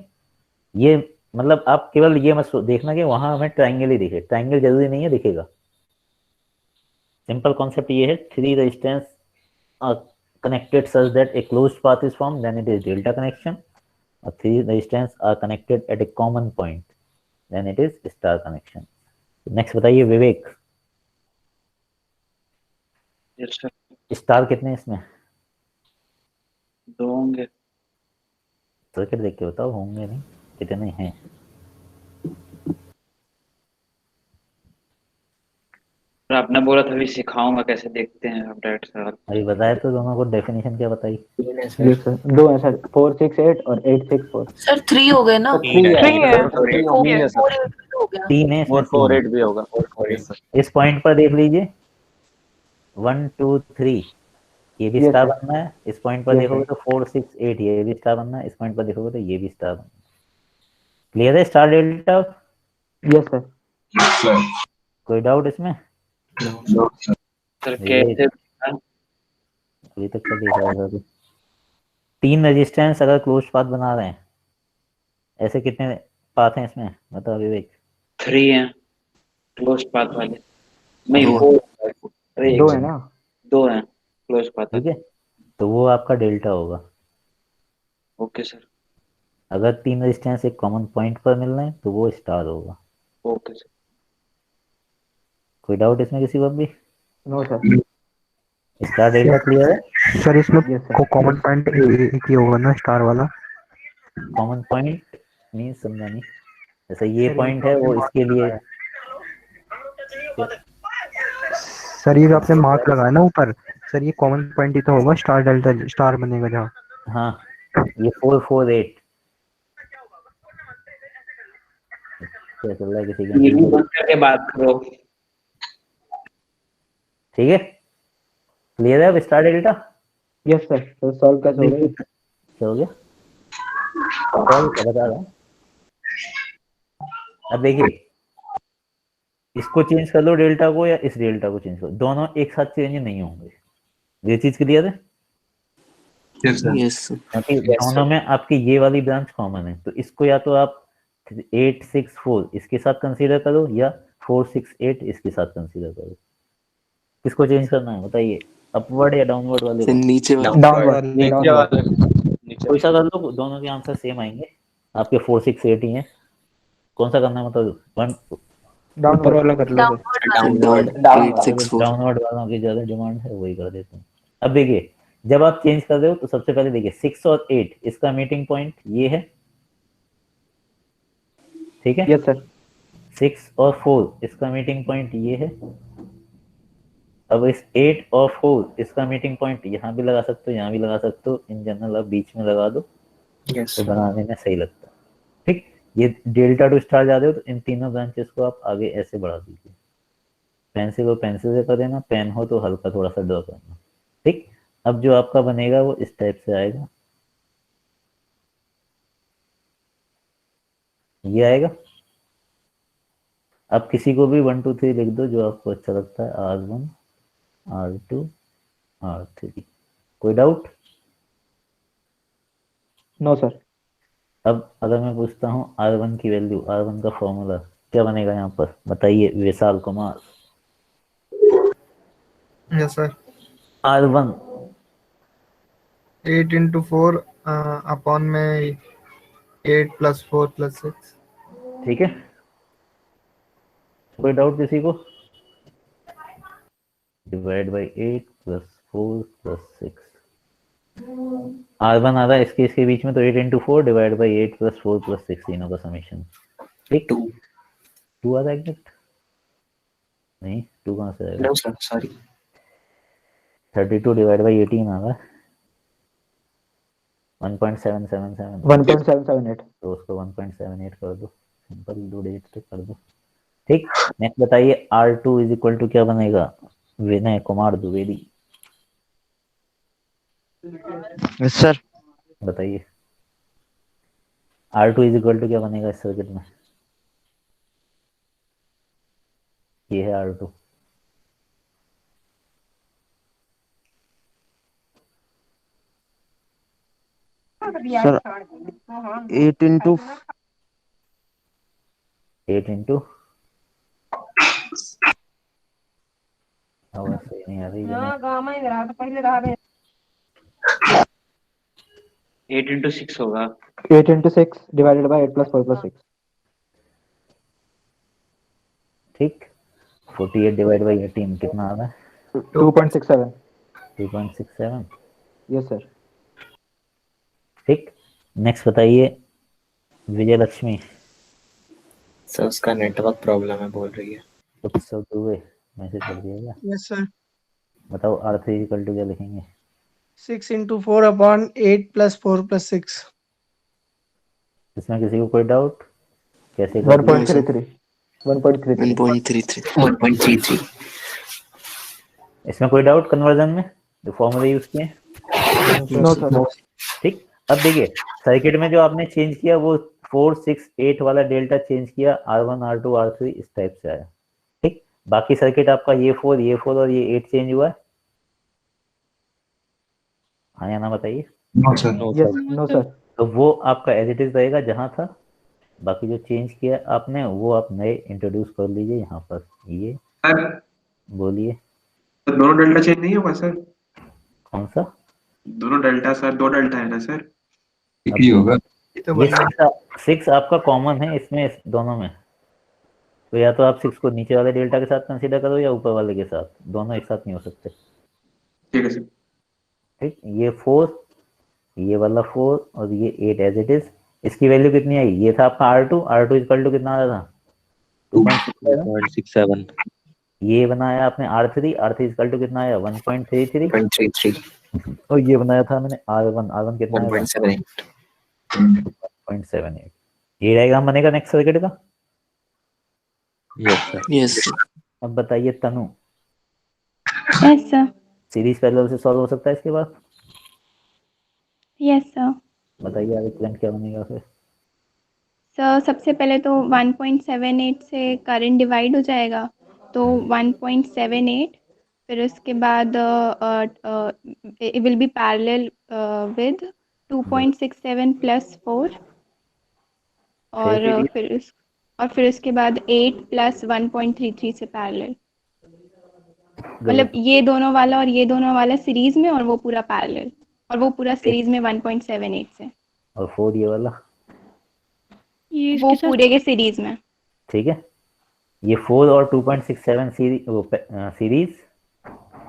Speaker 1: ये मतलब आप केवल ये मत देखना कि वहां हमें ट्राइंगल ही दिखे, ट्राइंगल जरूरी नहीं है दिखेगा। सिंपल कॉन्सेप्ट ये है, 3 resistance R connected such that a closed path is formed, then it is delta connection. Or 3 resistance are connected at a common point, then it is star connection. Next बताइए विवेक,
Speaker 7: yes sir.
Speaker 1: Star कितने हैं इसमें?
Speaker 7: 2 होंगे।
Speaker 1: Circuit देख के बताओ, होंगे नहीं, कितने हैं?
Speaker 7: आपने बोला था अभी सिखाऊंगा कैसे देखते हैं आप डायरेक्ट सर।
Speaker 1: अभी बताया तो दोनों को, डेफिनेशन क्या बताई?
Speaker 2: Yes sir. 2 है सर, 4 6 8 और 8 6 4।
Speaker 10: सर 3 हो गए ना?
Speaker 3: 3 है।
Speaker 10: 3 है।
Speaker 3: 4 है सर।
Speaker 10: 4 हो गया।
Speaker 1: 3 है,
Speaker 3: 4 4 8 भी होगा। 4 4 8 सर।
Speaker 1: इस पॉइंट पर देख लीजिए 1 2 3, ये भी
Speaker 2: Yes,
Speaker 1: स्टार
Speaker 2: sir.
Speaker 1: बनना है। इस पॉइंट पर
Speaker 2: Yes,
Speaker 1: देखोगे
Speaker 2: sir.
Speaker 1: तो 4 6 8 ये भी स्टार बनना है। इस पॉइंट पर देखोगे तो ये भी स्टार बनना है। क्लियर है star delta?
Speaker 2: Yes sir.
Speaker 6: Yes sir.
Speaker 1: कोई डाउट इसमें?
Speaker 7: सर कैसे?
Speaker 1: अभी तक क्या देख रहा था? 3 रेजिस्टेंस अगर क्लोज पाथ बना रहे हैं, ऐसे कितने पाथ हैं इसमें बताओ विवेक?
Speaker 7: 3 है क्लोज पाथ वाले, नहीं
Speaker 11: दो।
Speaker 7: 4
Speaker 2: 2 है ना?
Speaker 7: 2 है क्लोज पाथ।
Speaker 1: ठीक है, तो वो आपका डेल्टा होगा।
Speaker 7: Okay sir.
Speaker 1: अगर 3 रेजिस्टेंस एक कॉमन पॉइंट पर मिल रहे हैं तो वो स्टार होगा।
Speaker 7: Okay sir.
Speaker 1: कोई डाउट इसमें किसी को भी?
Speaker 2: No sir.
Speaker 1: Star delta clear है?
Speaker 4: सर इसमें
Speaker 2: Yes, sir.
Speaker 4: कॉमन पॉइंट एक ही होगा ना स्टार वाला?
Speaker 1: कॉमन पॉइंट मींस समझा नहीं। जैसे ये पॉइंट है वो इसके लिए,
Speaker 4: सर ये जो आपने मार्क लगाया ना ऊपर, सर ये कॉमन पॉइंट ही तो होगा, स्टार डेल्टा स्टार बनेगा जहाँ।
Speaker 1: हाँ ये 4 4 8 क्या चल रहा है किसी
Speaker 7: नीली
Speaker 1: का?
Speaker 7: बंद करके बात करो।
Speaker 1: ठीक है, क्लियर है अब स्टार डेल्टा?
Speaker 2: Yes sir. तो सॉल्व कैसे होगा?
Speaker 1: क्या हो गया? कॉल बता रहा हूँ। अब देखिए, इसको चेंज कर लो डेल्टा को, या इस डेल्टा को चेंज करो, दोनों एक साथ चेंज नहीं होंगे। ये चीज क्लियर है?
Speaker 6: Yes sir.
Speaker 11: Yes, sir.
Speaker 1: क्योंकि दोनों में आपकी ये वाली ब्रांच कॉमन है, तो इसको या तो आप 8 6 4 इसके साथ कंसीडर करो, या 4 6 8 इसके साथ कंसीडर करो। किसको चेंज करना है बताइए, अपवर्ड या डाउनवर्ड वाले
Speaker 11: Sir,
Speaker 1: को?
Speaker 11: नीचे वाला।
Speaker 2: डाउनवर्ड।
Speaker 3: नीचे वाले। नीचे
Speaker 1: कोई सा कर लो, दोनों के आंसर सेम आएंगे। आपके 4 6 8 ही हैं, कौन सा करना है मतलब?
Speaker 2: ऊपर वाला कर लो सर।
Speaker 11: Downward. 8 6 4.
Speaker 1: डाउनवर्ड वालों की ज्यादा डिमांड है, वही कर देते हैं। अब देखिए, जब आप चेंज कर रहे हो तो सबसे पहले देखिए 6 और 8 इसका मीटिंग पॉइंट ये है, ठीक है?
Speaker 2: Yes sir.
Speaker 1: 6 और 4 इसका मीटिंग पॉइंट ये है। अब इस 8 और 4 इसका मीटिंग पॉइंट यहाँ भी लगा सकते हो, यहाँ भी लगा सकते हो। इन जनरल आप बीच में लगा दो,
Speaker 11: Yes.
Speaker 1: तो बनाने में सही लगता है। ठीक, ये डेल्टा टू स्टार जा रहे हो तो इन तीनों ब्रांचेस को आप आगे ऐसे बढ़ा दीजिए। पेंसिल हो पेंसिल से कर देना, पेन हो तो हल्का थोड़ा सा ड्रॉ करना। ठीक, अब जो आपका बनेगा वो इस टाइप से आएगा, ये आएगा। अब किसी को भी 1 2 3 लिख दो जो आपको अच्छा लगता है, R1 R2 R3। कोई डाउट?
Speaker 2: No sir.
Speaker 1: अब अगर मैं पूछता हूँ R1 की वैल्यू, R1 का फॉर्मूला क्या बनेगा यहाँ पर बताइए Vishal Kumar?
Speaker 5: Yes sir.
Speaker 1: R1
Speaker 5: 8 into 4
Speaker 6: upon में 8 + 4 + 6।
Speaker 1: ठीक है, कोई डाउट किसी को? डिवाइड बाई 8 + 4 + 6 R1 आ रहा है इसके बीच में, तो 8 × 4 डिवाइड बाई 8 + 4 + 6 तीनों का समेशन। ठीक, 2 आ रहा है एग्जैक्ट? नहीं, 2 कहाँ से आएगा?
Speaker 9: No sir, sorry.
Speaker 1: 32 divide by 18 आ रहा है 1.777।
Speaker 2: 1.778।
Speaker 1: तो उसको 1.78 कर दो, सिंपल 2 डिजिट पे कर दो। ठीक, नेक्स्ट बताइए R2 = क्या बनेगा? Vinay Kumar Dwivedi
Speaker 14: yes sir.
Speaker 1: बताइए R2 = क्या बनेगा इस सर्किट में? ये है R2।
Speaker 14: सर 8 ×
Speaker 1: 8 × आवाज सही नहीं आ रही विनय।
Speaker 7: 8 × 6 होगा।
Speaker 2: 8 × 6 डिवाइडेड बाय 8 + 4 + 6।
Speaker 1: ठीक, 48 डिवाइड बाई 18 कितना आ रहा है?
Speaker 2: 2.67।
Speaker 1: 2.67।
Speaker 2: Yes sir.
Speaker 1: ठीक, नेक्स्ट बताइए विजय लक्ष्मी।
Speaker 9: सर उसका नेटवर्क प्रॉब्लम है बोल रही है।
Speaker 1: उत्सव दुबे मैसेज कर दिया क्या?
Speaker 6: Yes sir.
Speaker 1: बताओ R3 = क्या लिखेंगे?
Speaker 6: 6 × 4 अपॉन 8 + 4 + 6।
Speaker 1: इसमें किसी को कोई डाउट? कैसे कर दिया?
Speaker 2: 1.33। 1.33।
Speaker 11: 1.33।
Speaker 9: 1.33।
Speaker 1: इसमें कोई डाउट कन्वर्जन में जो फॉर्मूला यूज किए?
Speaker 2: No sir.
Speaker 1: ठीक, अब देखिए सर्किट में जो आपने चेंज किया वो 4 6 8 वाला डेल्टा चेंज किया, R1 R2 R3 इस टाइप से आया। ठीक, बाकी सर्किट आपका ये 4 और ये 8 चेंज हुआ है? हाँ या ना बताइए।
Speaker 6: No sir.
Speaker 2: Yes, no sir.
Speaker 1: तो वो आपका एज इट इज रहेगा जहां था, बाकी जो चेंज किया आपने वो आप नए इंट्रोड्यूस कर लीजिए यहाँ पर। ये बोलिए
Speaker 6: तो दोनों डेल्टा चेंज नहीं होगा सर?
Speaker 1: कौन सा?
Speaker 6: दोनों डेल्टा सर, 2 डेल्टा है ना सर?
Speaker 1: एक ही होगा। ये 6 आपका कॉमन है इसमें, इस दोनों में, तो या तो आप 6 को नीचे वाले डेल्टा के साथ कंसीडर करो या ऊपर वाले के साथ, दोनों एक साथ नहीं हो सकते।
Speaker 6: ठीक है सर।
Speaker 1: ठीक, ये 4, ये वाला 4 और ये 8 एज इट इज। इसकी वैल्यू कितनी आई? ये था आपका R2 = कितना आ रहा था?
Speaker 14: 2.67।
Speaker 1: ये बनाया आपने R3 = कितना आया? 1.33।
Speaker 9: 1.33।
Speaker 1: और ये बनाया था मैंने R1 कितना आया?
Speaker 9: 1.78।
Speaker 1: 1.78। ये डायग्राम बनेगा नेक्स्ट सर्किट का।
Speaker 14: Yes sir.
Speaker 11: Yes sir.
Speaker 1: अब बताइए Tanu.
Speaker 15: Yes sir.
Speaker 1: Series parallel से सॉल्व हो सकता है इसके बाद?
Speaker 15: Yes sir.
Speaker 1: बताइए आगे प्लान क्या बनेगा फिर?
Speaker 15: सर सबसे पहले तो 1.78 से करंट डिवाइड हो जाएगा, तो 1.78, फिर उसके बाद it will be parallel with 2.67 + 4, और फिर उसके बाद 8 + 1.33 से पैरेलल। मतलब ये दोनों वाला और ये दोनों वाला सीरीज में, और वो पूरा पैरेलल, और वो पूरा सीरीज में 1.78 से।
Speaker 1: और 4 ये वाला
Speaker 15: वो पूरे के सीरीज में।
Speaker 1: ठीक है, ये 4 और 2.67 सीरीज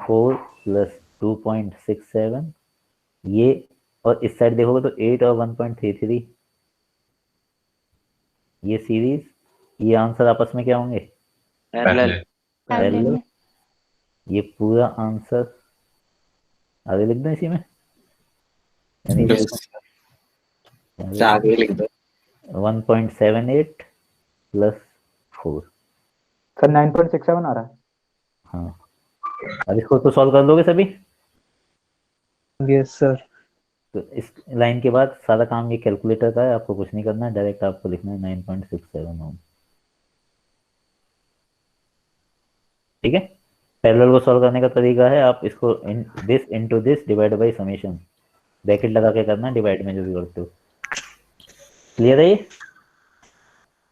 Speaker 1: 4 + 2.67 ये, और इस साइड देखोगे तो 8 और 1.33 ये सीरीज। ये आंसर आपस में क्या होंगे? पैरेलल। ये पूरा आंसर आगे लिख दें इसी में,
Speaker 9: आगे लिख दो।
Speaker 1: 1.78 + 4।
Speaker 2: सर 9.67 आ रहा है।
Speaker 1: हाँ, अब इसको तो सॉल्व कर दोगे सभी?
Speaker 14: Yes sir.
Speaker 1: तो इस लाइन के बाद सारा काम ये कैलकुलेटर का है, आपको कुछ नहीं करना है, डायरेक्ट आपको लिखना है 9.67 ओम। ठीक है, पैरेलल को सॉल्व करने का तरीका है, आप इसको this into this divide by summation, bracket लगा के करना है डिवाइड में जो भी करते हो। क्लियर है ये?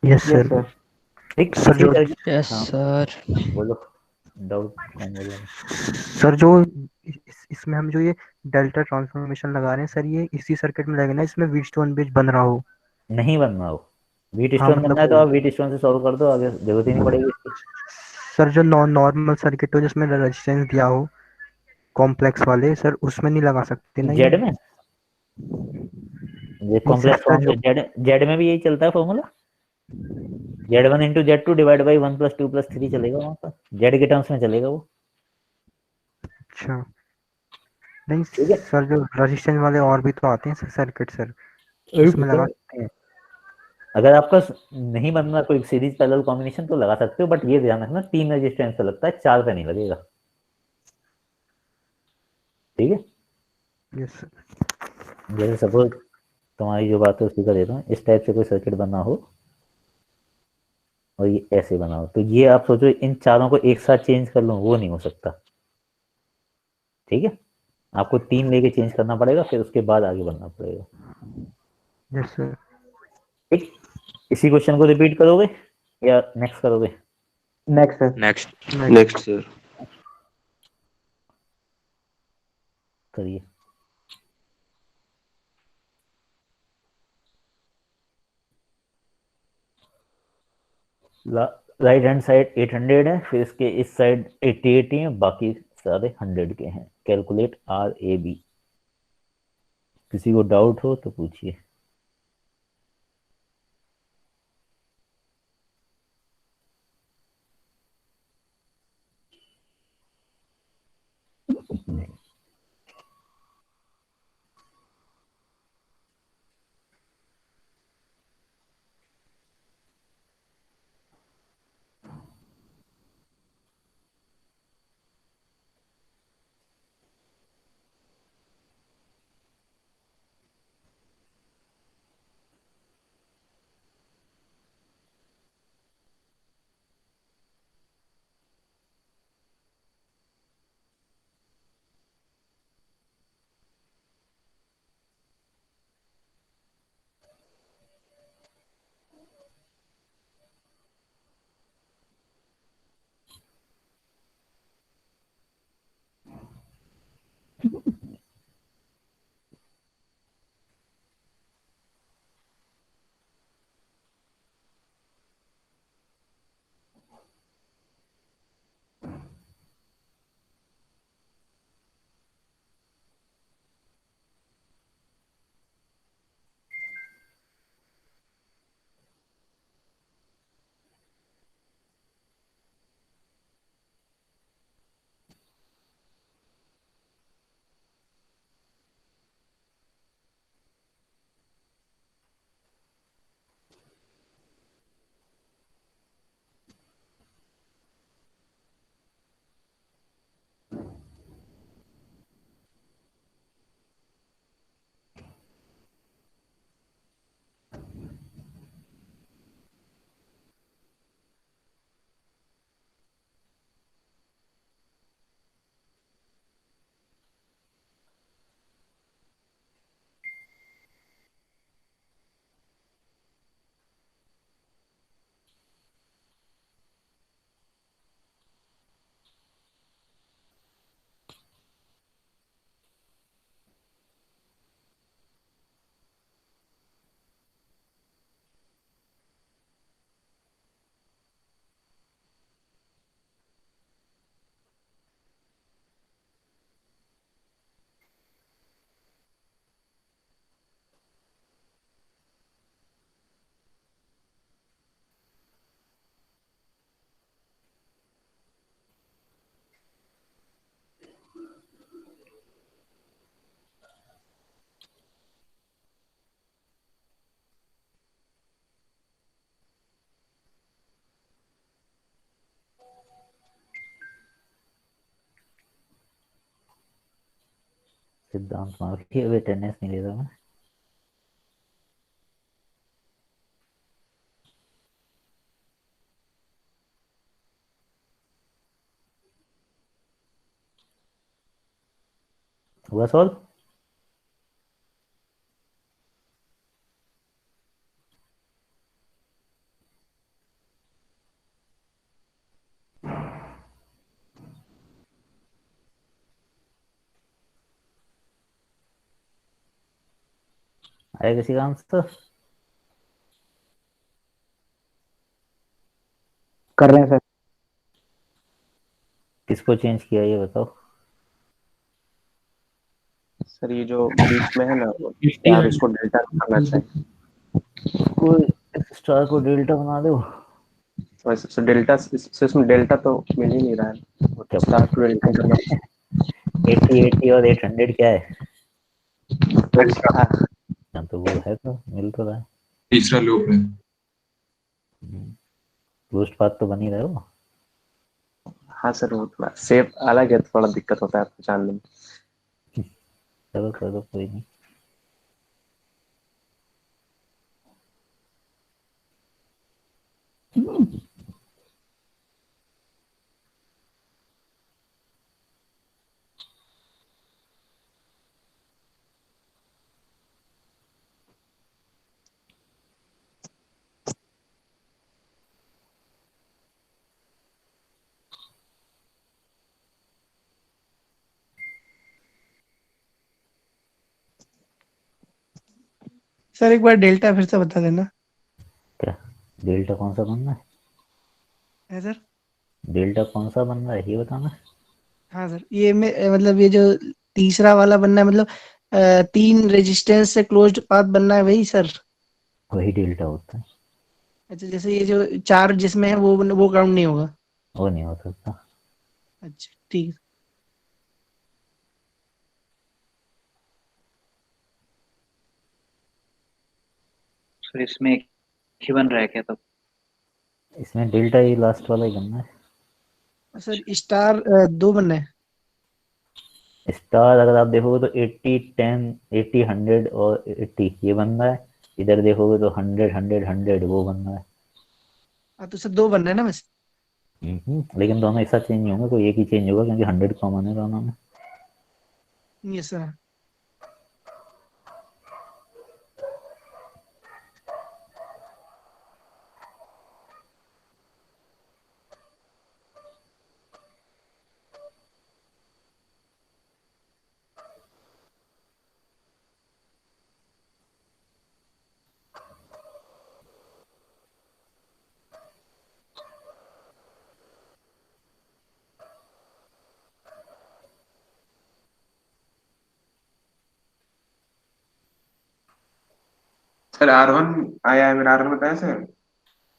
Speaker 4: Yes sir.
Speaker 1: ठीक
Speaker 4: सर
Speaker 1: इसी
Speaker 4: जो
Speaker 1: तरीके
Speaker 11: यस सर।
Speaker 1: बोलो। डाउट कौन बोल रहा है?
Speaker 4: सर जो इसमें हम जो ये डेल्टा ट्रांसफॉर्मेशन लगा रहे हैं सर, ये इसी सर्किट में लगेगा इसमें व्हीटस्टोन ब्रिज बन रहा हो।
Speaker 1: नहीं बनना हो, व्हीट
Speaker 4: हाँ
Speaker 1: स्टोन बनना है तो
Speaker 4: मतलब
Speaker 1: आप व्हीट स्टोन से सॉल्व कर दो, आगे जरूरत ही नहीं पड़ेगी इसकी।
Speaker 4: सर जो नॉर्मल सर्किट हो जिसमें रेजिस्टेंस दिया हो कॉम्प्लेक्स वाले, सर उसमें नहीं लगा सकते ना
Speaker 1: जेड
Speaker 4: ये?
Speaker 1: में, ये
Speaker 4: नहीं सर,
Speaker 1: कॉम्प्लेक्स फॉर्म
Speaker 4: जो
Speaker 1: जेड, जेड में भी यही चलता है फॉर्मूला, Z1 × Z2 / 1 + 2 + 3 चलेगा वहाँ पर, जेड के टर्म्स में चलेगा वो।
Speaker 4: अच्छा नहीं
Speaker 1: ठीक है,
Speaker 4: सर, जो रेजिस्टेंस वाले और भी तो आते हैं सर सर्किट सर, उसमें लगा सकते हैं?
Speaker 1: अगर आपका नहीं बनना कोई सीरीज पैरेलल कॉम्बिनेशन तो लगा सकते हो, बट ये ध्यान रखना 3 रेजिस्टेंस पे लगता है, 4 पे नहीं लगेगा। ठीक है,
Speaker 4: यस सर।
Speaker 1: जैसे सपोज तुम्हारी जो बात है उसकी कर देता हूँ, इस टाइप से कोई सर्किट बनना हो और ये ऐसे बना हो, तो ये आप सोचो इन चारों को एक साथ चेंज कर लो, वो नहीं हो सकता। ठीक है, आपको 3 लेके चेंज करना पड़ेगा, फिर उसके बाद आगे बढ़ना पड़ेगा।
Speaker 4: Yes sir.
Speaker 1: ठीक, इसी क्वेश्चन को रिपीट करोगे या नेक्स्ट करोगे?
Speaker 2: Next sir.
Speaker 12: Next sir.
Speaker 1: करिए। राइट हैंड साइड 800 है, फिर इसके इस साइड 88 है, बाकी सारे 100 के हैं। Calculate RAB। किसी को डाउट हो तो पूछिए। सिद्धांत मार के अटेंडेंस नहीं ले रहा मैं। हुआ सॉल्व? आया किसी का आंसर?
Speaker 2: कर रहे हैं सर।
Speaker 1: किसको चेंज किया ये बताओ।
Speaker 3: सर ये जो बीच में है ना स्टार, उसको डेल्टा करना चाहिए।
Speaker 1: उसको स्टार को डेल्टा बना दो।
Speaker 3: वैसे डेल्टा से इसमें डेल्टा तो मिल ही नहीं रहा है, स्टार टू डेल्टा करना।
Speaker 1: 80 और 800 क्या है?
Speaker 3: डेल्टा।
Speaker 1: हाँ तो वो है, तो मिल तो रहा है।
Speaker 5: तीसरा लूप है।
Speaker 1: क्लोज्ड पाथ तो बन ही रहा है वो।
Speaker 3: हाँ सर, वो थोड़ा शेप अलग है, थोड़ा दिक्कत होता है पहचानने में।
Speaker 1: चलो कर दो, कोई नहीं।
Speaker 6: सर एक बार डेल्टा फिर से बता देना।
Speaker 1: क्या डेल्टा कौन सा बनना
Speaker 6: है सर?
Speaker 1: डेल्टा कौन सा बन रहा है ये बताना।
Speaker 6: हाँ सर, ये मतलब ये जो तीसरा वाला बनना है, मतलब 3 रेजिस्टेंस से क्लोज्ड पाथ बनना है, वही सर?
Speaker 1: वही डेल्टा होता है।
Speaker 6: अच्छा, जैसे ये जो 4 जिसमें है वो काउंट नहीं होगा?
Speaker 1: वो नहीं हो सकता।
Speaker 6: अच्छा ठीक है।
Speaker 7: सर इसमें एक ही बन रहा है क्या तब?
Speaker 1: इसमें डेल्टा ही लास्ट वाला ही बनना है।
Speaker 6: सर स्टार 2 बनना है।
Speaker 1: स्टार अगर आप देखोगे तो 80 10 80 100 और 80 ये बन रहा है। इधर देखोगे तो 100 100 100 वो बन रहा है।
Speaker 6: तो सर 2 बनना है ना बस?
Speaker 1: लेकिन दोनों एक साथ चेंज नहीं होंगे, कोई एक ही चेंज होगा क्योंकि 100 कॉमन है दोनों में।
Speaker 6: Yes sir.
Speaker 5: सर R1 आया है, मेरा R1 बताया सर।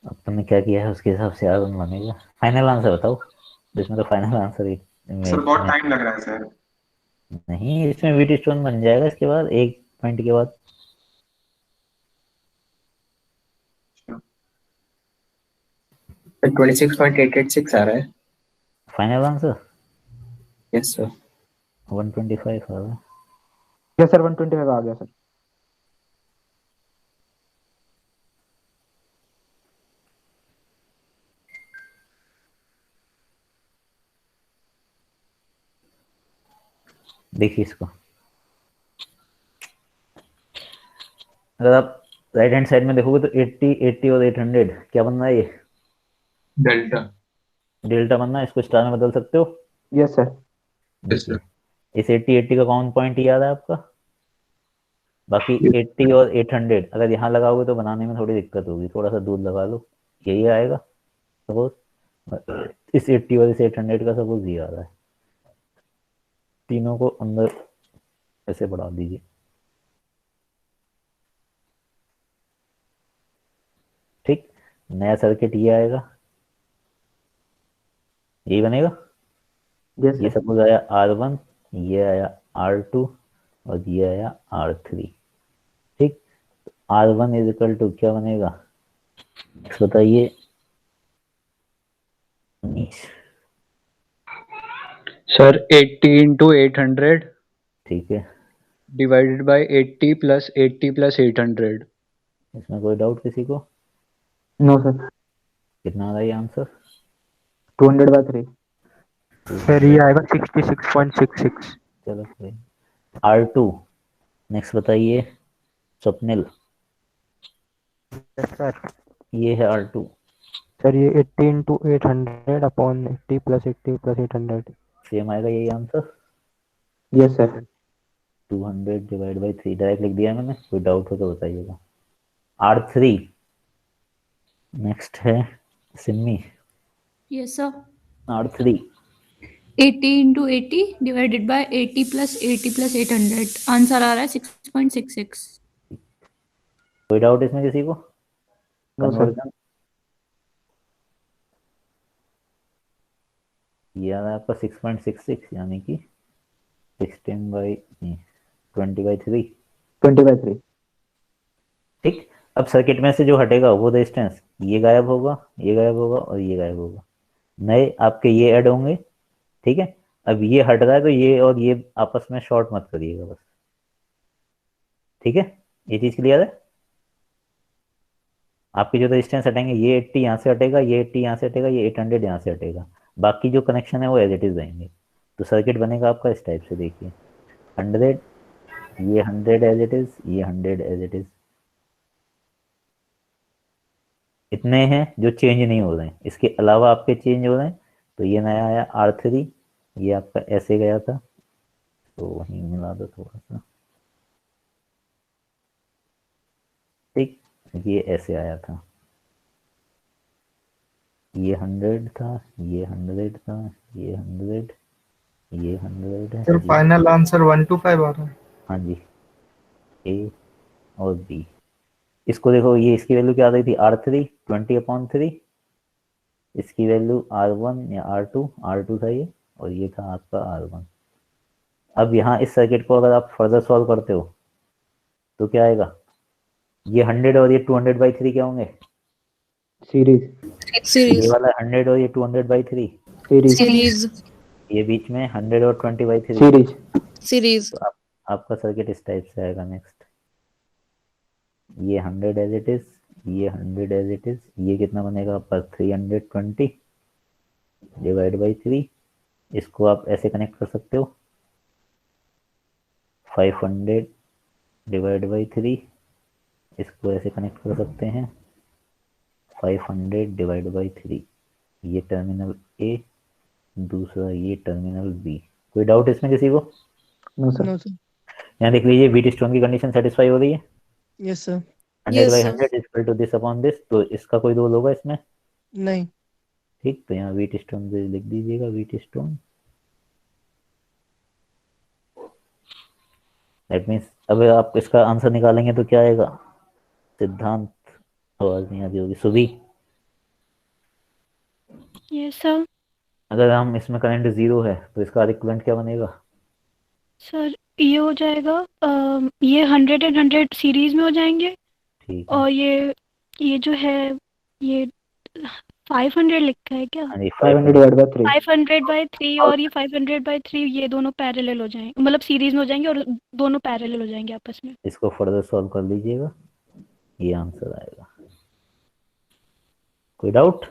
Speaker 1: अब तुमने क्या किया है उसके हिसाब से आगे बनेगा। फाइनल आंसर बताओ। इसमें तो फाइनल आंसर ही
Speaker 5: सर बहुत टाइम लग रहा है सर।
Speaker 1: नहीं, इसमें वीट स्टोन बन जाएगा इसके बाद, एक पॉइंट के बाद।
Speaker 9: तो 26.886 आ रहा है।
Speaker 1: Final answer
Speaker 9: yes sir.
Speaker 1: 125 आ रहा है।
Speaker 2: यस सर 125 आ गया सर।
Speaker 1: देखिए इसको, अगर आप राइट हैंड साइड में देखोगे तो 80 80 और 800 क्या बन रहा है ये?
Speaker 5: डेल्टा।
Speaker 1: डेल्टा बनना है, इसको स्टार में बदल सकते हो।
Speaker 2: Yes sir.
Speaker 1: देखिए इस 80 80 का काउंट पॉइंट ही आ रहा है आपका। बाकी 80 और 800 अगर यहाँ लगाओगे तो बनाने में थोड़ी दिक्कत होगी, थोड़ा सा दूर लगा लो, यही आएगा सपोज। इस 80 और इस 800 का सपोज ये आ रहा है। तीनों को अंदर ऐसे बढ़ा दीजिए। ठीक, नया सर्किट ये आएगा, यही बनेगा।
Speaker 2: यस
Speaker 1: ये
Speaker 2: सर।
Speaker 1: सपोज आया R1, ये आया R2 और ये आया R3। ठीक, R1 इज इक्वल टू क्या बनेगा बताइए। 19।
Speaker 16: सर 80 इंटू 800
Speaker 1: ठीक है,
Speaker 16: डिवाइडेड बाय 80 प्लस 80 प्लस 800।
Speaker 1: इसमें कोई डाउट किसी को?
Speaker 2: No sir.
Speaker 1: कितना आ रहा है आंसर?
Speaker 2: 200/3।
Speaker 4: सर ये आएगा 66.66।
Speaker 1: चलो कोई। R2 नेक्स्ट बताइए स्वप्निल।
Speaker 4: Yes sir.
Speaker 1: ये है R2।
Speaker 4: सर ये 80 into 800 upon 80 plus 80 plus 800।
Speaker 1: Same आएगा यही answer.
Speaker 2: Yes sir.
Speaker 1: 200 divide by 3 direct लिख दिया मैंने, कोई डाउट हो तो बताइएगा। R3 नेक्स्ट है Simmi.
Speaker 17: Yes sir.
Speaker 1: R3
Speaker 17: 80 into 80 divided by 80 plus 80 plus 800 answer आ रहा है 6.66।
Speaker 1: कोई डाउट इसमें किसी को?
Speaker 2: No sir.
Speaker 1: कन्वर्जन ये आ रहा है आपका 6.66 यानी कि 16 बाई 20/3।
Speaker 2: 20/3।
Speaker 1: ठीक। अब सर्किट में से जो हटेगा वो रेजिस्टेंस ये गायब होगा, ये गायब होगा और ये गायब होगा, नए आपके ये ऐड होंगे। ठीक है। अब ये हट रहा है तो ये और ये आपस में शॉर्ट मत करिएगा बस। ठीक है, ये चीज क्लियर है। आपके जो रेजिस्टेंस हटेंगे ये 80 यहाँ से हटेगा, ये 80 यहाँ से हटेगा, ये 800 यहाँ से हटेगा, बाकी जो कनेक्शन है वो एज इट इज रहेंगे। तो सर्किट बनेगा आपका इस टाइप से, देखिए 100, ये 100 एज इट इज, ये 100 एज इट इज। इतने हैं जो चेंज नहीं हो रहे हैं, इसके अलावा आपके चेंज हो रहे हैं। तो ये नया आया R3, ये आपका ऐसे गया था तो वहीं मिला दो थोड़ा सा। ठीक, ये ऐसे आया था, ये 100 था, ये 100 था, ये 100, ये 100 है।
Speaker 18: सर फाइनल आंसर 125 आ रहा है।
Speaker 1: हाँ जी, A और B। इसको देखो, ये इसकी वैल्यू क्या आ रही थी R3 20/3, इसकी वैल्यू R1 या R2 था ये, और ये था आपका R1। अब यहाँ इस सर्किट को अगर आप फर्दर सॉल्व करते हो तो क्या आएगा, ये 100 और ये 200/3 क्या होंगे,
Speaker 2: सीरीज।
Speaker 1: ये वाला 100 और ये 200/3
Speaker 2: सीरीज।
Speaker 1: ये बीच में 100 और 20/3
Speaker 2: सीरीज।
Speaker 1: तो आपका सर्किट इस टाइप से आएगा। नेक्स्ट ये 100 एज इट इज, ये 100 एज इट इज, ये कितना बनेगा आपका 320 डिवाइड बाई 3। इसको आप ऐसे कनेक्ट कर सकते हो 500 डिवाइड बाई 3, इसको ऐसे कनेक्ट कर सकते हैं 500 डिवाइड बाई 3। ये टर्मिनल A, दूसरा ये टर्मिनल B। कोई डाउट इसमें किसी को?
Speaker 2: No sir.
Speaker 1: यहाँ देख लीजिए व्हीटस्टोन की कंडीशन सेटिस्फाई हो रही है।
Speaker 6: Yes sir.
Speaker 1: 100/100 equal to this upon this, तो इसका कोई रोल होगा इसमें?
Speaker 6: नहीं।
Speaker 1: ठीक, तो यहाँ व्हीटस्टोन लिख दीजिएगा, व्हीटस्टोन। दैट मीन्स अब आप इसका आंसर निकालेंगे तो क्या आएगा, सिद्धांत आवाज नहीं आती होगी, सुबी।
Speaker 15: Yes sir.
Speaker 1: अगर हम इसमें करंट 0 है तो इसका इक्विवेलेंट क्या बनेगा?
Speaker 15: सर ये हो जाएगा ये 100 एंड 100 सीरीज में हो जाएंगे।
Speaker 1: ठीक है।
Speaker 15: और ये जो है ये 500 लिखा है क्या?
Speaker 2: 500 डिवाइड बाय 3।
Speaker 15: 500/3 और ये 500/3 ये दोनों पैरेलल हो जाएंगे, मतलब सीरीज में हो जाएंगे और दोनों पैरेलल हो जाएंगे आपस में।
Speaker 1: इसको फर्दर सॉल्व कर लीजिएगा, ये आंसर आएगा। कोई डाउट?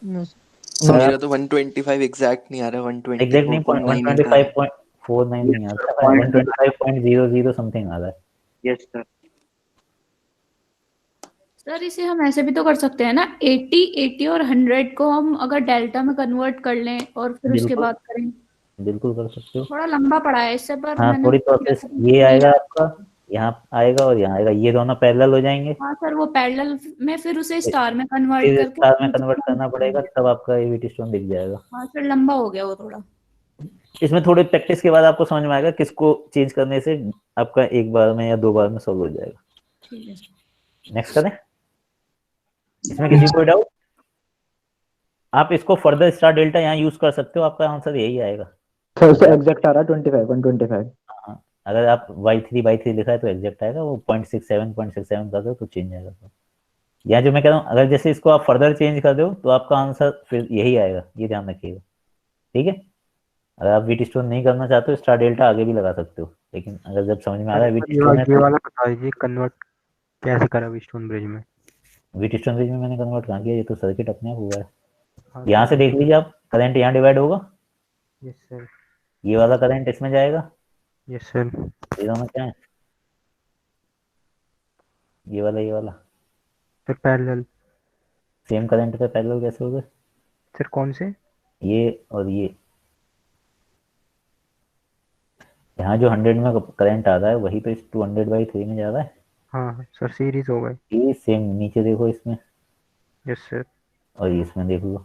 Speaker 11: सर मेरा तो 125 एग्जैक्ट नहीं आ रहा,
Speaker 1: एग्जैक्ट नहीं, 125.49 नहीं आ रहा, 125.00 समथिंग आ रहा है।
Speaker 7: Yes sir.
Speaker 17: सर इसे हम ऐसे भी तो कर सकते हैं ना, 80 और 100 को हम अगर डेल्टा में कन्वर्ट कर लें और फिर उसके
Speaker 1: बिल्कुल।
Speaker 17: बाद करें।
Speaker 1: बिल्कुल कर सकते हो।
Speaker 17: थोड़ा लंबा पड़ा है इससे, पर
Speaker 1: हाँ,
Speaker 17: मैंने
Speaker 1: थोड़ी प्रोसेस ये आएगा आपका, यहाँ आएगा और यहाँ आएगा, ये दोनों पैरेलल हो जाएंगे।
Speaker 17: हाँ सर, वो पैरेलल में फिर उसे स्टार में
Speaker 1: फिर
Speaker 17: कन्वर्ट करके
Speaker 1: स्टार में कन्वर्ट करना पड़ेगा, तब आपका ये व्हीटस्टोन दिख जाएगा।
Speaker 17: हाँ सर, लंबा हो गया वो थोड़ा।
Speaker 1: इसमें थोड़ी प्रैक्टिस के बाद आपको समझ में आएगा किसको चेंज करने से आपका एक बार में या 2 बार में सॉल्व हो जाएगा।
Speaker 17: ठीक है।
Speaker 1: नेक्स्ट करें, इसमें किसी को डाउट? आप इसको फर्दर स्टार डेल्टा यहाँ यूज कर सकते हो, आपका आंसर यही आएगा।
Speaker 2: सर एग्जैक्ट आ रहा है 125।
Speaker 1: हाँ, अगर आप y3/3 लिखा है तो एग्जैक्ट आएगा, वो 0.67 कर दो तो चेंज आएगा। यहाँ जो मैं कह रहा हूँ, अगर जैसे इसको आप फर्दर चेंज कर दो तो आपका आंसर फिर यही आएगा, ये ध्यान रखिएगा। ठीक है, अगर आप व्हीटस्टोन नहीं करना चाहते हो स्टार डेल्टा आगे भी लगा सकते हो, लेकिन अगर जब समझ में आ रहा है व्हीटस्टोन है
Speaker 4: ये वाला बता दीजिए कन्वर्ट कैसे करा व्हीटस्टोन ब्रिज में।
Speaker 1: व्हीटस्टोन ब्रिज में मैंने कन्वर्ट कहाँ किया, ये तो सर्किट अपने आप हुआ है। यहाँ से देख लीजिए आप, करंट यहाँ डिवाइड होगा।
Speaker 4: Yes sir.
Speaker 1: ये वाला करंट इसमें जाएगा।
Speaker 4: Yes sir.
Speaker 1: ये दोनों क्या है, ये वाला
Speaker 4: सर पैरेलल।
Speaker 1: सेम करंट पे पैरेलल कैसे हो गए
Speaker 4: सर? कौन से?
Speaker 1: ये और ये यहाँ जो 100 में करंट आ रहा है वही तो इस 200/3 में जा रहा है।
Speaker 4: हाँ सर सीरीज हो गई।
Speaker 1: ये सेम नीचे देखो इसमें,
Speaker 4: यस सर।
Speaker 1: और इसमें देख लो।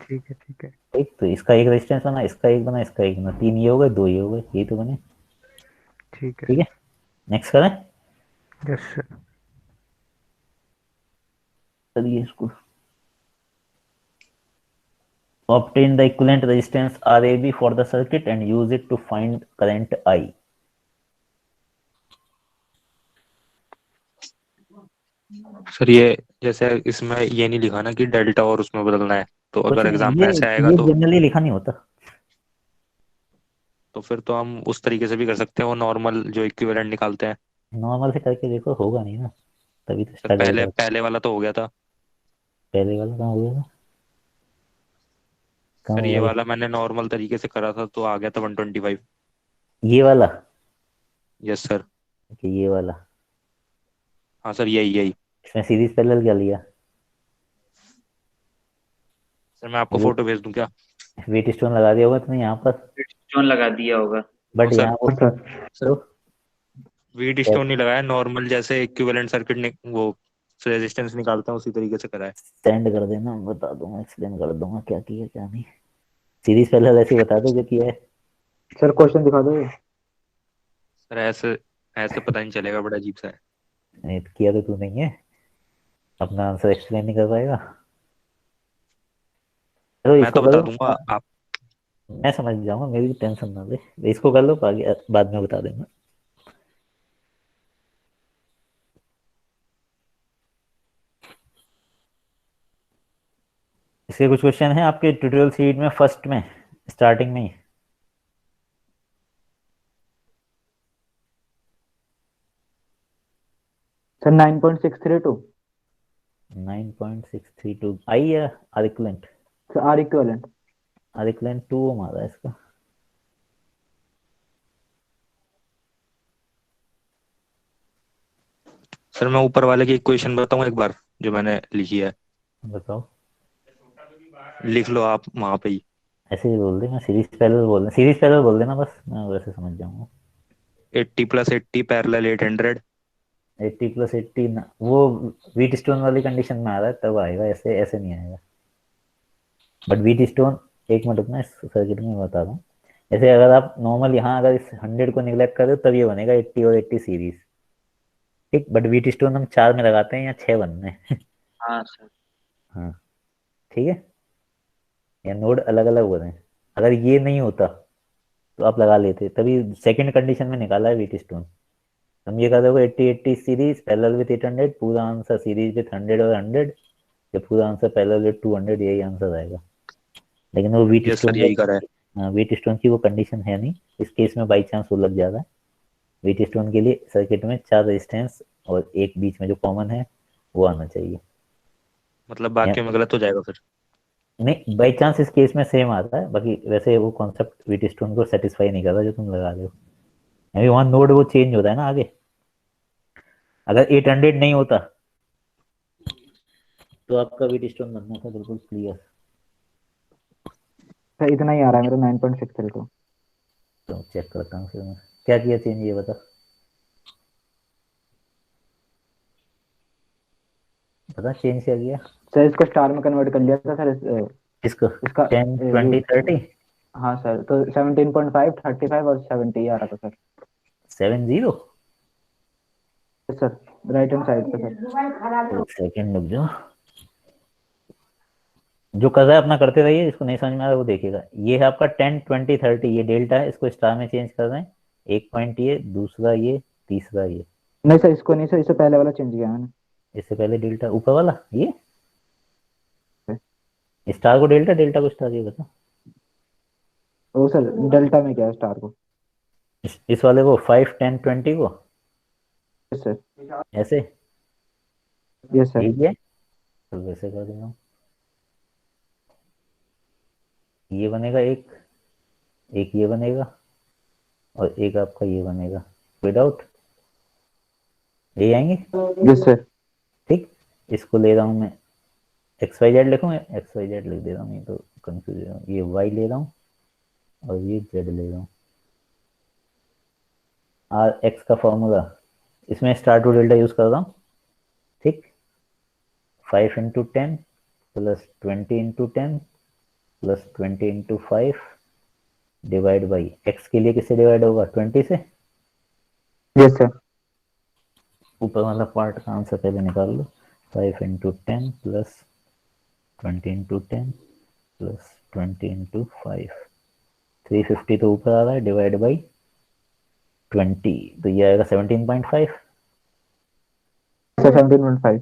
Speaker 4: ठीक है ठीक है।
Speaker 1: ठीक, तो इसका एक रेजिस्टेंस बना, इसका एक बना, इसका एक बना, 3 ये हो गए, 2 ये हो गए, यही तो बने।
Speaker 4: ठीक है।
Speaker 1: ठीक है, नेक्स्ट करें।
Speaker 4: Yes sir.
Speaker 1: चलिए इसको obtain the equivalent resistance RAB for the circuit and use it to find current I।
Speaker 19: Sir ये जैसे इसमें ये नहीं लिखा ना कि डेल्टा और उसमें बदलना है, तो अगर एग्जाम में ऐसे आएगा
Speaker 1: ये
Speaker 19: तो
Speaker 1: जनरली लिखा नहीं होता।
Speaker 19: तो फिर तो हम उस तरीके से भी कर सकते हैं, वो नॉर्मल जो इक्विवेलेंट निकालते हैं।
Speaker 1: नॉर्मल से करके देखो, होगा नहीं ना, तभी तो
Speaker 19: सर
Speaker 1: स्टार्ट
Speaker 19: पहले
Speaker 1: होगा।
Speaker 19: पहले वाला तो हो गया था।
Speaker 1: पहले वाला कहाँ हो गया था? कहाँ
Speaker 19: सर ये
Speaker 1: होगा?
Speaker 19: वाला मैंने नॉर्मल तरीके से करा था तो आ गया था 125।
Speaker 1: ये वाला?
Speaker 19: Yes sir.
Speaker 1: कि ये वाला?
Speaker 19: हाँ सर यही यही।
Speaker 1: इसमें सीरीज पैरेलल क्या लिया?
Speaker 19: सर मैं आपको फोटो भेज दूं क्या?
Speaker 1: वेट स्टोन लगा दिया होगा तुमने यहाँ पर,
Speaker 7: स्टोन लगा दिया होगा।
Speaker 1: बट
Speaker 19: सर
Speaker 1: यहाँ पर तो
Speaker 19: वीट स्टोन नहीं लगाया, नॉर्मल जैसे इक्विवेलेंट सर्किट ने वो रेजिस्टेंस निकालते हैं उसी तरीके से करा है।
Speaker 1: सेंड कर देना, बता दूंगा, एक्सप्लेन कर दूंगा क्या किया क्या नहीं। सीरीज पैरेलल ऐसे ही बता दो जो किया है।
Speaker 2: सर क्वेश्चन दिखा दो।
Speaker 19: सर ऐसे ऐसे पता नहीं चलेगा, बड़ा अजीब सा है।
Speaker 1: नहीं तो किया तो तू नहीं है, अपना आंसर एक्सप्लेन नहीं कर पाएगा। चलो
Speaker 19: मैं
Speaker 1: इसको
Speaker 19: तो बता
Speaker 1: करो,
Speaker 19: दूंगा आप।
Speaker 1: मैं समझ जाऊंगा, मेरी टेंशन ना ले। इसको कर लो, आगे बाद में बता देंगे। इसके कुछ क्वेश्चन हैं आपके ट्यूटोरियल सीट में, फर्स्ट में, स्टार्टिंग में ही।
Speaker 2: सर 9.632।
Speaker 1: 9.632 आई या R equivalent?
Speaker 2: Sir R equivalent.
Speaker 1: R equivalent 2 ohm आ रहा है इसका।
Speaker 19: सर मैं ऊपर वाले की इक्वेशन बताऊं एक बार, जो मैंने लिखी है।
Speaker 1: बताओ।
Speaker 19: लिख लो आप वहां पे ही।
Speaker 1: ऐसे ही बोल दे, मैं सीरीज पैरेलल बोल देना, सीरीज पैरेलल बोल देना बस, मैं वैसे समझ जाऊंगा।
Speaker 19: 80 + 80 पैरेलल 800।
Speaker 1: 80 + 80 ना, वो वीट स्टोन वाली कंडीशन में आ रहा है तब आएगा, ऐसे ऐसे नहीं आएगा। बट वीट स्टोन, एक मिनट रुकना, इस सर्किट में बता रहा हूँ। ऐसे अगर आप नॉर्मल यहाँ अगर इस 100 को निगलेक्ट करें तब ये बनेगा 80 और 80 सीरीज। ठीक, बट वीट स्टोन हम 4 में लगाते हैं या 6 बनने हैं।
Speaker 7: हाँ सर।
Speaker 1: हाँ ठीक है, या नोड अलग अलग हो रहे हैं। अगर ये नहीं होता तो आप लगा लेते, तभी सेकंड कंडीशन में निकाला है वीट स्टोन। हम ये कर दोगे 80-80 सीरीज पैरेलल विद 800, पूरा आंसर सीरीज विद 100 और 100, या पूरा आंसर पैरेलल विद 200, यही आंसर आएगा। लेकिन वो वीट स्टोन,
Speaker 19: यही करा है।
Speaker 1: हाँ वीट स्टोन की वो कंडीशन है नहीं, इस केस में बाई चांस वो लग जाता है। वीट स्टोन के लिए सर्किट में 4 रेजिस्टेंस और एक बीच में जो कॉमन है वो आना चाहिए।
Speaker 19: मतलब बाकी में गलत हो जाएगा फिर?
Speaker 1: नहीं, बाई चांस इस केस में सेम आता है, बाकी वैसे वो कॉन्सेप्ट वीट स्टोन को सेटिस्फाई नहीं करता जो तुम लगा रहे हो। अभी वहाँ नोड वो चेंज होता है ना आगे। अगर 800 नहीं होता तो आपका वीट स्टोन बनना था बिल्कुल क्लियर।
Speaker 2: सर इतना ही आ रहा है मेरा 9.632।
Speaker 1: तो चेक करता हूँ फिर मैं क्या किया चेंज, ये बता। पता चेंज क्या किया?
Speaker 2: सर इसको स्टार में कन्वर्ट कर लिया था सर।
Speaker 1: इसको
Speaker 2: इसका
Speaker 1: 10, 20, 30।
Speaker 2: हाँ सर, तो 17.5, 35 और 70 आ रहा था sir.
Speaker 1: 70?
Speaker 2: Sir right hand side पे सर।
Speaker 1: एक सेकंड रुक जाओ, जो कर रहा है अपना करते रहिए, इसको नहीं समझ में आ रहा वो देखिएगा। ये है आपका 10, 20, 30, ये डेल्टा है, इसको स्टार में चेंज कर रहे हैं। एक पॉइंट ये, दूसरा ये, तीसरा ये।
Speaker 2: नहीं सर इसको नहीं सर, इससे पहले वाला चेंज किया मैंने।
Speaker 1: इससे पहले डेल्टा ऊपर वाला, ये स्टार को डेल्टा, डेल्टा को स्टार, ये बता।
Speaker 2: ओ सर डेल्टा में क्या है स्टार को?
Speaker 1: इस वाले को 5, 10, 20 को
Speaker 2: सर
Speaker 1: ऐसे।
Speaker 2: Yes sir.
Speaker 1: ठीक है, तो वैसे कर देना। ये बनेगा एक, एक ये बनेगा और एक आपका ये बनेगा, विदाउट ये आएंगे।
Speaker 2: Yes sir.
Speaker 1: ठीक, इसको ले रहा हूँ मैं, XYZ लिखूँ, XYZ लिख दे रहा हूँ, ये तो कंफ्यूज है। ये Y ले रहा हूँ और ये Z ले रहा हूँ। आर एक्स का फॉर्मूला, इसमें स्टार टू डेल्टा यूज कर रहा हूँ, ठीक। 5 into 10 plus 20 into 10 plus 20 into 5 divide by x के लिए किससे डिवाइड होगा 20 से।
Speaker 2: Yes sir.
Speaker 1: ऊपर वाला पार्ट का आंसर पहले निकाल लो। 5 into 10 plus 20 into 10 plus 20 into 5, 350 तो ऊपर आ रहा है, डिवाइड बाई 20 तो ये आएगा 17.5।
Speaker 2: 17.5।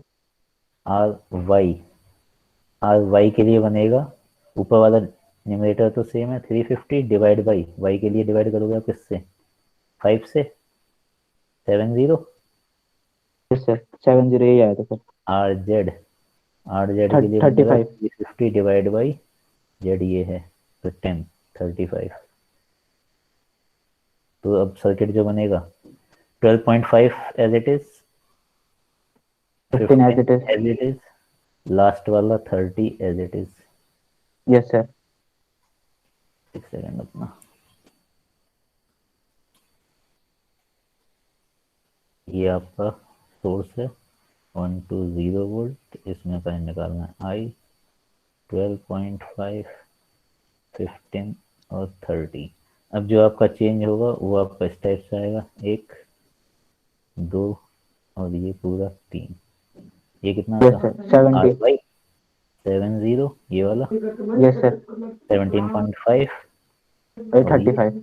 Speaker 1: आर वाई के लिए बनेगा, ऊपर वाला न्यूमरेटर तो सेम है, 350 डिवाइड बाई वाई के लिए डिवाइड करोगे आप किससे 5 से, 70।
Speaker 2: यस सर 70 ही आया था सर।
Speaker 1: आर जेड के लिए
Speaker 2: 35।
Speaker 1: 350 डिवाइड बाई जेड ये है तो 10 35। तो अब सर्किट जो बनेगा 12.5 as it is,
Speaker 2: 15
Speaker 1: as it is, last वाला 30 as it is.
Speaker 2: Yes sir.
Speaker 1: एक सेकंड अपना, ये आपका सोर्स है 120 वोल्ट, इसमें करंट निकालना है आई 12.5 15 और 30। अब जो आपका चेंज होगा वो आपका इस टाइप से आएगा 1 2 और ये पूरा 3। ये कितना
Speaker 2: यस
Speaker 1: था
Speaker 2: सर 70।
Speaker 1: 70 ये वाला।
Speaker 2: Yes sir
Speaker 1: 17.5
Speaker 2: 35।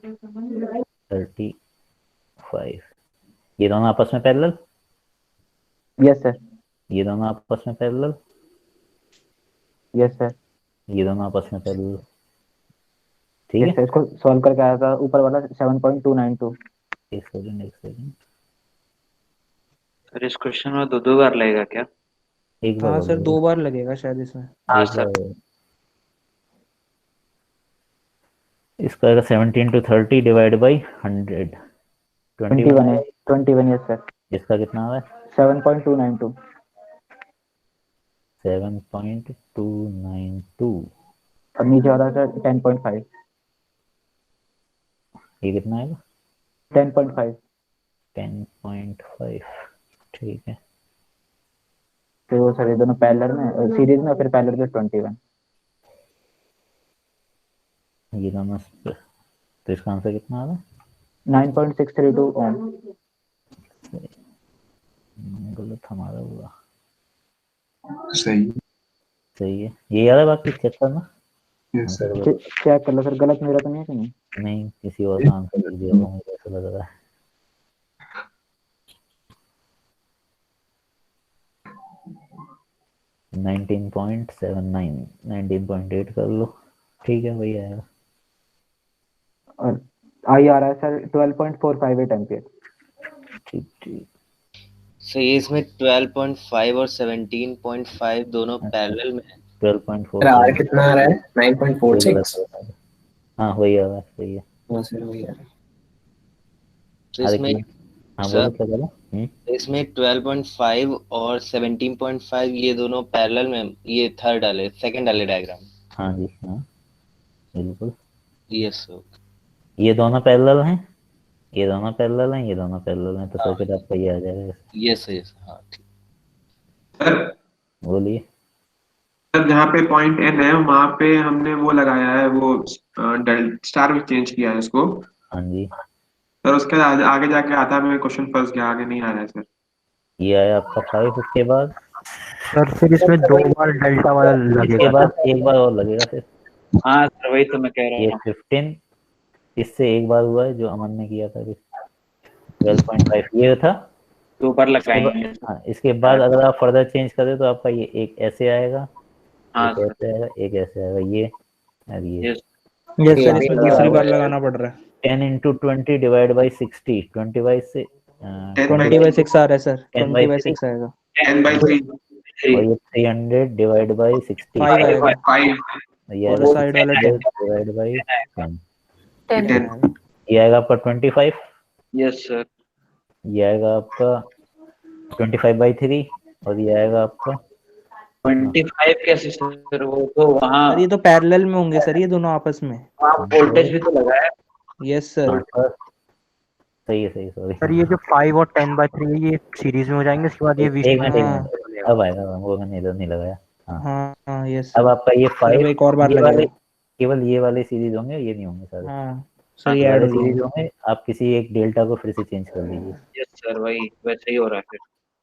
Speaker 1: 35। ये दोनों आपस में पैरेलल।
Speaker 2: Yes sir.
Speaker 1: ये दोनों आपस में पैरेलल।
Speaker 2: Yes sir.
Speaker 1: ये दोनों आपस में पैरेलल, ठीक है।
Speaker 2: Yes sir. इसको सॉल्व करके आया था ऊपर वाला 7.292।
Speaker 1: एक सेकंड।
Speaker 7: सर इस क्वेश्चन में दो बार लगेगा क्या?
Speaker 1: एक बार
Speaker 6: हाँ सर
Speaker 1: होगा।
Speaker 6: 2 बार लगेगा शायद इसमें।
Speaker 7: हाँ
Speaker 1: एक
Speaker 7: सर।
Speaker 1: बार होगा। इसका 17 to 30 डिवाइड बाई 100
Speaker 2: 21 है। 21 यस सर।
Speaker 1: इसका कितना आ रहा है
Speaker 2: 7.292।
Speaker 1: 7.292।
Speaker 2: और नीचे वाला सर 10.5।
Speaker 1: ये कितना आएगा
Speaker 2: 10.5।
Speaker 1: 10.5, ठीक है।
Speaker 2: फिर वो सर ये दोनों पैरेलल में सीरीज में, फिर पैरेलल में 21।
Speaker 1: ये दोनों तो इसका आंसर कितना आ रहा है
Speaker 2: 9.632 ओम।
Speaker 1: गलत हमारा हुआ।
Speaker 5: सही
Speaker 1: है, ये याद है, बाकी चेक करना।
Speaker 2: चेक कर लो सर, गलत मेरा तो नहीं है कि नहीं?
Speaker 1: नहीं, किसी और का आंसर दे दिया होगा, मुझे ऐसा लग रहा है। है 19.79, 19.8 कर लो, ठीक है वही आएगा।
Speaker 2: और आई आ रहा है सर 12.458 एम्पियर।
Speaker 1: ठीक।
Speaker 12: सो ये इसमें 12.5 और 17.5 दोनों पैरेलल में है।
Speaker 1: 12.4
Speaker 9: आर कितना आ रहा है 9.46।
Speaker 1: हाँ वही आ रहा है, सही है।
Speaker 9: हाँ सर वही आ रहा है।
Speaker 12: तो इसमें
Speaker 1: हाँ बोलो क्या बोला।
Speaker 12: इसमें 12.5 और 17.5 ये दोनों पैरेलल में, ये सेकंड वाले डायग्राम।
Speaker 1: हाँ जी, हाँ बिल्कुल।
Speaker 12: Yes sir.
Speaker 1: ये दोनों पैरेलल हैं, ये दोनों पैरेलल हैं, ये दोनों पैरेलल हैं, तो सर्किट आपका ये आ जाएगा।
Speaker 12: यस हाँ ठीक।
Speaker 5: सर
Speaker 1: बोलिए।
Speaker 5: सर जहाँ पे पॉइंट एन है वहाँ पे हमने वो लगाया है, वो स्टार में चेंज किया है इसको।
Speaker 1: हाँ जी
Speaker 5: सर उसके आगे जाके आता है, क्वेश्चन फंस गया, आगे नहीं आ रहा है सर।
Speaker 1: ये आया आपका 5, इसके बाद
Speaker 4: सर फिर इसमें 2 बार डेल्टा वाला लगेगा।
Speaker 1: इसके बाद एक बार और लगेगा फिर।
Speaker 7: हाँ सर वही तो मैं कह रहा
Speaker 1: ये
Speaker 7: हूँ।
Speaker 1: 15 इससे एक बार हुआ है जो अमन ने किया था। 12.5 ये था,
Speaker 7: 2 बार लगाएंगे।
Speaker 1: हाँ इसके बाद अगर आप फर्दर चेंज करें तो आपका ये एक ऐसे आएगा,
Speaker 7: हाँ
Speaker 1: एक ऐसे आएगा, एक ऐसे आएगा, ये और ये
Speaker 6: सर इसमें दूसरी बार लगाना पड़ रहा है।
Speaker 1: 10 into 20 डिवाइड बाई 60, 20/6
Speaker 6: 20/6 आ रहा है सर। 20/6 आएगा।
Speaker 5: 10/3
Speaker 1: और ये 300 डिवाइड बाई 60
Speaker 6: 5 आएगा।
Speaker 5: 5
Speaker 1: ये
Speaker 6: और साइड वाला 10
Speaker 1: डिवाइड बाई 10
Speaker 5: 10
Speaker 1: ये आएगा आपका 25।
Speaker 7: Yes sir.
Speaker 1: ये आएगा आपका 25/3 और ये आएगा आपका
Speaker 7: 25 कैसे सर? वो तो वहाँ
Speaker 6: सर ये तो पैरेलल में होंगे सर, ये दोनों आपस में।
Speaker 7: वहाँ वोल्टेज भी तो लगा है।
Speaker 6: Yes sir.
Speaker 1: सही सॉरी।
Speaker 4: सर ये जो 5 और 10/3 है ये सीरीज में हो जाएंगे, उसके बाद ये
Speaker 1: एक मिनट
Speaker 4: V2
Speaker 1: अब आएगा, वो मैंने इधर नहीं लगाया। हाँ
Speaker 2: हाँ यस
Speaker 1: अब
Speaker 2: सर।
Speaker 1: आपका ये
Speaker 2: सर वो
Speaker 1: 5
Speaker 2: एक और बार
Speaker 1: ये वाले
Speaker 2: लगेगा।
Speaker 1: केवल ये वाले सीरीज होंगे, ये नहीं होंगे सारे।
Speaker 2: हाँ सर ये
Speaker 1: ये
Speaker 2: ऐड
Speaker 1: वाले
Speaker 2: हो
Speaker 1: सीरीज
Speaker 2: जाएंगे।
Speaker 1: होंगे, आप किसी एक डेल्टा को फिर से चेंज कर लीजिए।
Speaker 7: यस सर, वही वैसे ही हो रहा है फिर।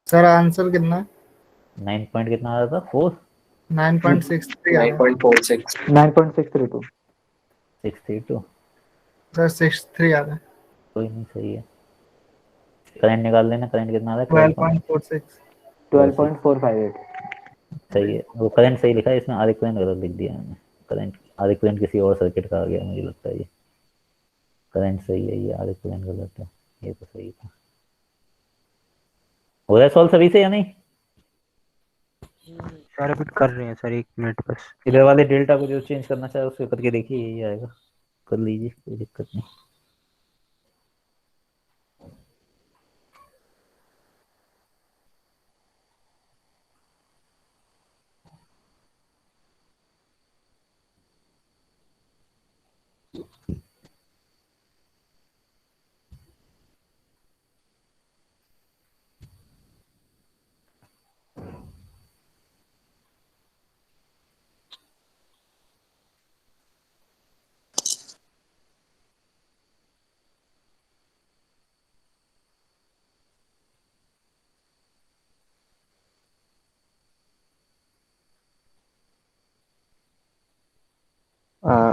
Speaker 18: सर आंसर कितना है?
Speaker 1: 9 पॉइंट कितना आ रहा था 4
Speaker 18: 9.63 आ रहा है।
Speaker 9: 9.46
Speaker 2: 9.632
Speaker 1: 632
Speaker 18: सर 63 आ रहा है।
Speaker 1: कोई नहीं, सही है। करंट निकाल लेना, करंट कितना आ रहा है
Speaker 18: 12.46
Speaker 2: 12.458
Speaker 1: सही है। वो करंट सही लिखा है, इसमें आर इक्विवेलेंट गलत लिख दिया मैंने। करंट आर इक्विवेलेंट किसी और सर्किट का आ गया मुझे लगता है। ये करंट सही है, ये आर इक्विवेलेंट गलत है, ये तो सही था। हो रहा है सॉल्व सभी से या नहीं?
Speaker 4: सर अभी कर रहे हैं सर, 1 मिनट बस।
Speaker 1: इधर वाले डेल्टा को जो चेंज करना चाहे उसको करके देखिए, यही आएगा, कर लीजिए, कोई दिक्कत नहीं।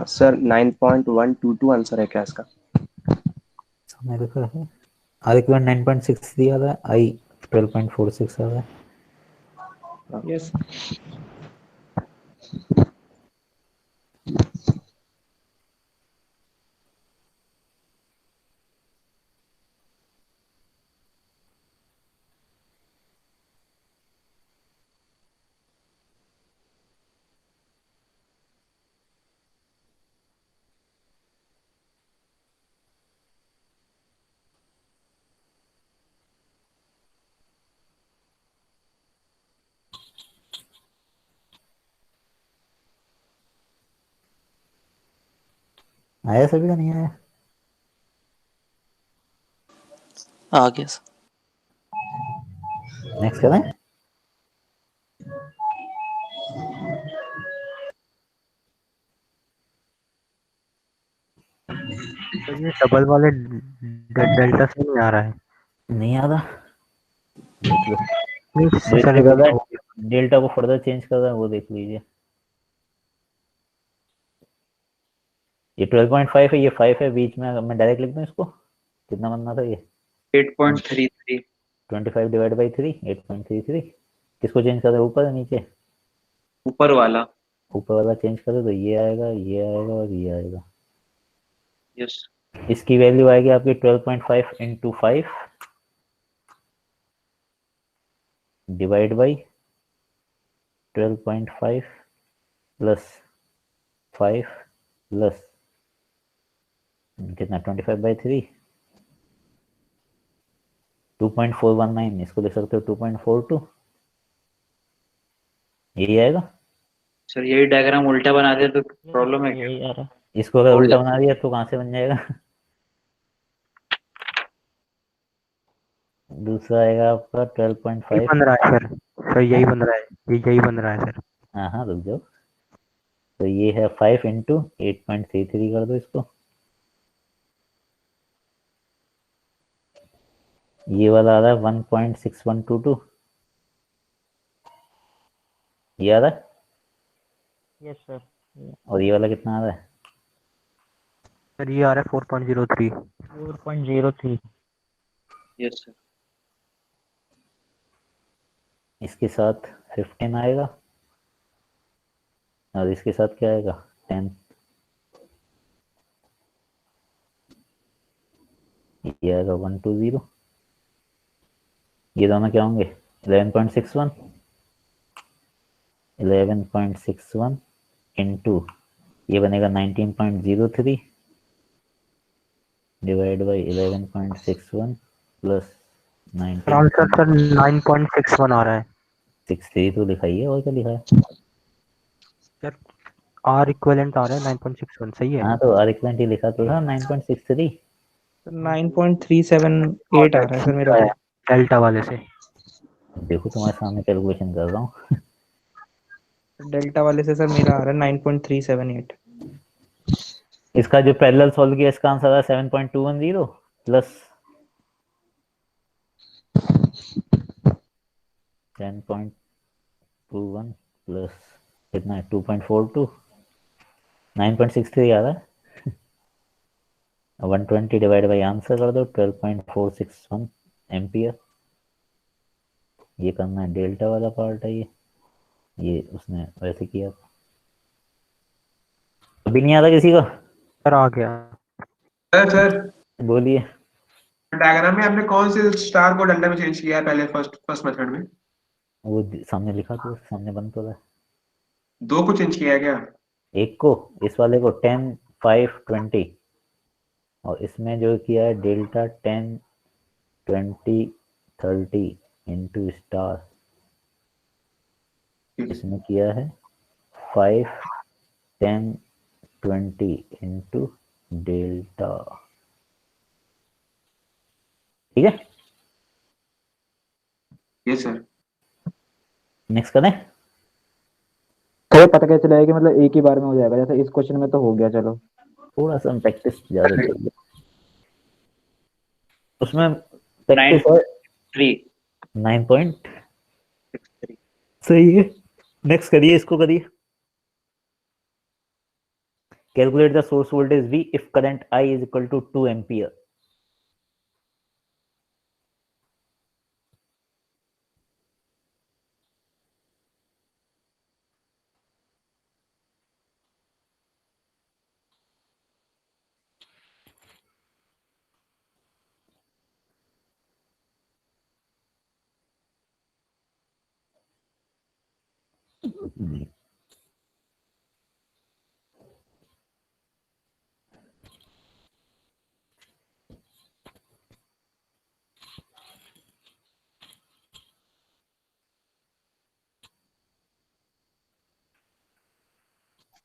Speaker 3: सर 9.122 आंसर है क्या इसका?
Speaker 1: मेरे को है आर इक्विवेलेंट 9.6 दिया था, आई 12.46 आ रहा है।
Speaker 2: यस
Speaker 1: आया सभी का? नहीं आया?
Speaker 11: आ गया सर।
Speaker 1: नेक्स्ट करें?
Speaker 4: तो ये डबल वाले डेल्टा से नहीं आ रहा है।
Speaker 1: नहीं आ रहा, देख लो।
Speaker 4: नहीं
Speaker 1: जो
Speaker 4: सर
Speaker 1: इसके
Speaker 4: अभी
Speaker 1: बाद
Speaker 4: तो
Speaker 1: डेल्टा को फर्दर चेंज कर रहा है वो देख लीजिए। ये 12.5 है, ये 5 है बीच में। मैं डायरेक्ट लिख दूं इसको, कितना बनना था ये?
Speaker 7: 8.33
Speaker 1: 25 डिवाइड बाई 3 8.33। किसको चेंज कर रहे हो, ऊपर या नीचे?
Speaker 7: ऊपर वाला।
Speaker 1: ऊपर वाला चेंज करो तो ये आएगा, ये आएगा और ये आएगा।
Speaker 7: यस
Speaker 1: इसकी वैल्यू आएगी आपकी 12.5 into 5 divide by 12.5 plus 5 plus कितना 25/3 2.419। इसको लिख सकते हो 2.42, यही आएगा।
Speaker 7: सर यही डायग्राम उल्टा बना दे तो प्रॉब्लम है क्या?
Speaker 1: यही आ रहा है। इसको अगर उल्टा बना दिया तो कहाँ से बन जाएगा? दूसरा आएगा आपका
Speaker 4: यही
Speaker 1: 12.5।
Speaker 4: बन रहा है सर यही बन रहा है, यही बन रहा है सर।
Speaker 1: हाँ हाँ रुक जाओ। तो ये है 5 इंटू 8.33 कर दो इसको। ये वाला आ रहा है 1.6122, ये आ रहा है।
Speaker 4: Yes sir.
Speaker 1: और ये वाला कितना आ रहा है?
Speaker 4: सर ये आ रहा है 4.03 4.03।
Speaker 7: Yes sir.
Speaker 1: इसके साथ 15 आएगा और इसके साथ क्या आएगा 10। ये आएगा 120। ये दोनों क्या होंगे 11.61 इंटू ये बनेगा 19.03 divide by 11.61 plus 19।
Speaker 4: Answer sir 9.61 आ रहा है।
Speaker 1: 63 तो लिखा ही है, और क्या लिखा है?
Speaker 4: सर आर इक्विवेलेंट आ रहा है 9.61, सही है।
Speaker 1: हाँ तो आर इक्विवेलेंट ही लिखा तो था 9.63।
Speaker 4: 9.378 आ रहा है सर मेरा को डेल्टा वाले से।
Speaker 1: देखो तुम्हारे सामने कैलकुलेशन कर रहा हूँ।
Speaker 4: डेल्टा वाले से सर मेरा आ रहा है 9.378।
Speaker 1: इसका जो पैरेलल सॉल्व किया इसका आंसर आ 7.210 प्लस 10.21 प्लस कितना है 2.42 9.63 आ रहा है। 120 डिवाइड बाई आंसर कर दो 12.461 एम्पियर। ये करना है डेल्टा वाला पार्ट है ये उसने वैसे किया। अभी नहीं आ रहा किसी का?
Speaker 4: सर आ गया।
Speaker 5: सर
Speaker 1: बोलिए।
Speaker 5: डायग्राम में आपने कौन से स्टार को डेल्टा में चेंज किया है पहले फर्स्ट मेथड में?
Speaker 1: वो सामने लिखा तो सामने बंद तो रहा है।
Speaker 5: 2 को चेंज किया है क्या?
Speaker 1: एक को, इस वाले को 10 5 20 और इसमें जो किया है डेल्टा 10 20 30 इंटू स्टार। इसमें किया है 5 10 20 इंटू डेल्टा। ठीक है,
Speaker 5: यस सर।
Speaker 1: नेक्स्ट करें।
Speaker 2: तो पता कैसे चलेगा कि मतलब एक ही बार में हो जाएगा? जैसे इस क्वेश्चन में तो हो गया, चलो
Speaker 1: थोड़ा सा प्रैक्टिस ज्यादा चाहिए उसमें। प्रैक्टिस 9. सही है। नेक्स्ट करिए, इसको करिए। Calculate the source voltage V if current I is equal to 2 ampere.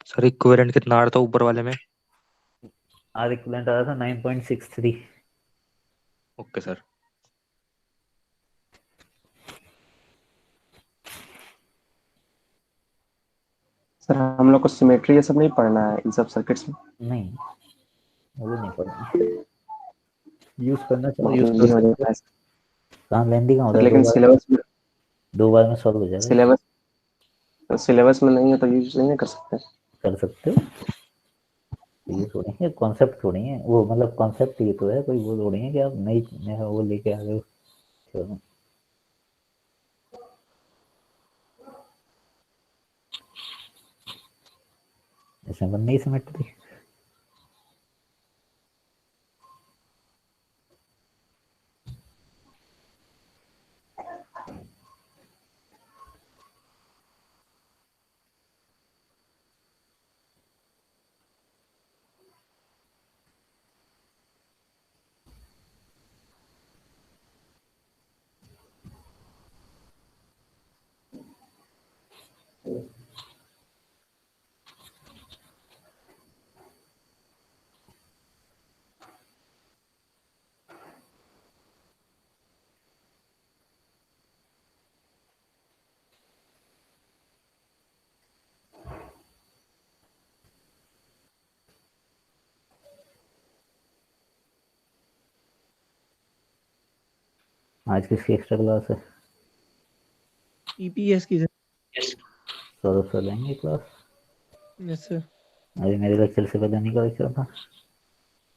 Speaker 19: Sir equivalent कितना आ रहा था ऊपर वाले में?
Speaker 1: आर इक्विवेलेंट आ रहा था 9.63।
Speaker 19: Okay sir.
Speaker 3: सर हम लोग को सिमेट्री ये सब नहीं पढ़ना है इन सब सर्किट्स में?
Speaker 1: नहीं, वो नहीं पढ़ना, यूज करना चाहिए।
Speaker 3: बहुत
Speaker 1: यूज
Speaker 3: लेंदी हो जाता है
Speaker 1: कहाँ लेंदी कहाँ होता है?
Speaker 3: लेकिन सिलेबस में,
Speaker 1: 2 बार में सॉल्व हो जाएगा।
Speaker 3: सिलेबस में नहीं है तो यूज नहीं कर सकते।
Speaker 1: कर सकते हो, ये थोड़ी है कॉन्सेप्ट, थोड़ी है वो, मतलब कॉन्सेप्ट ये तो है, कोई वो थोड़ी है कि आप नई वो लेके आ गए हो। चलो इसमें बन नहीं सिमेट्री। आज किसकी एक्स्ट्रा क्लास है?
Speaker 6: ईपीएस की सर।
Speaker 1: सौरभ सर लेंगे क्लास?
Speaker 6: Yes sir.
Speaker 1: अरे मेरे लेक्चर से पहले नहीं का लेक्चर था।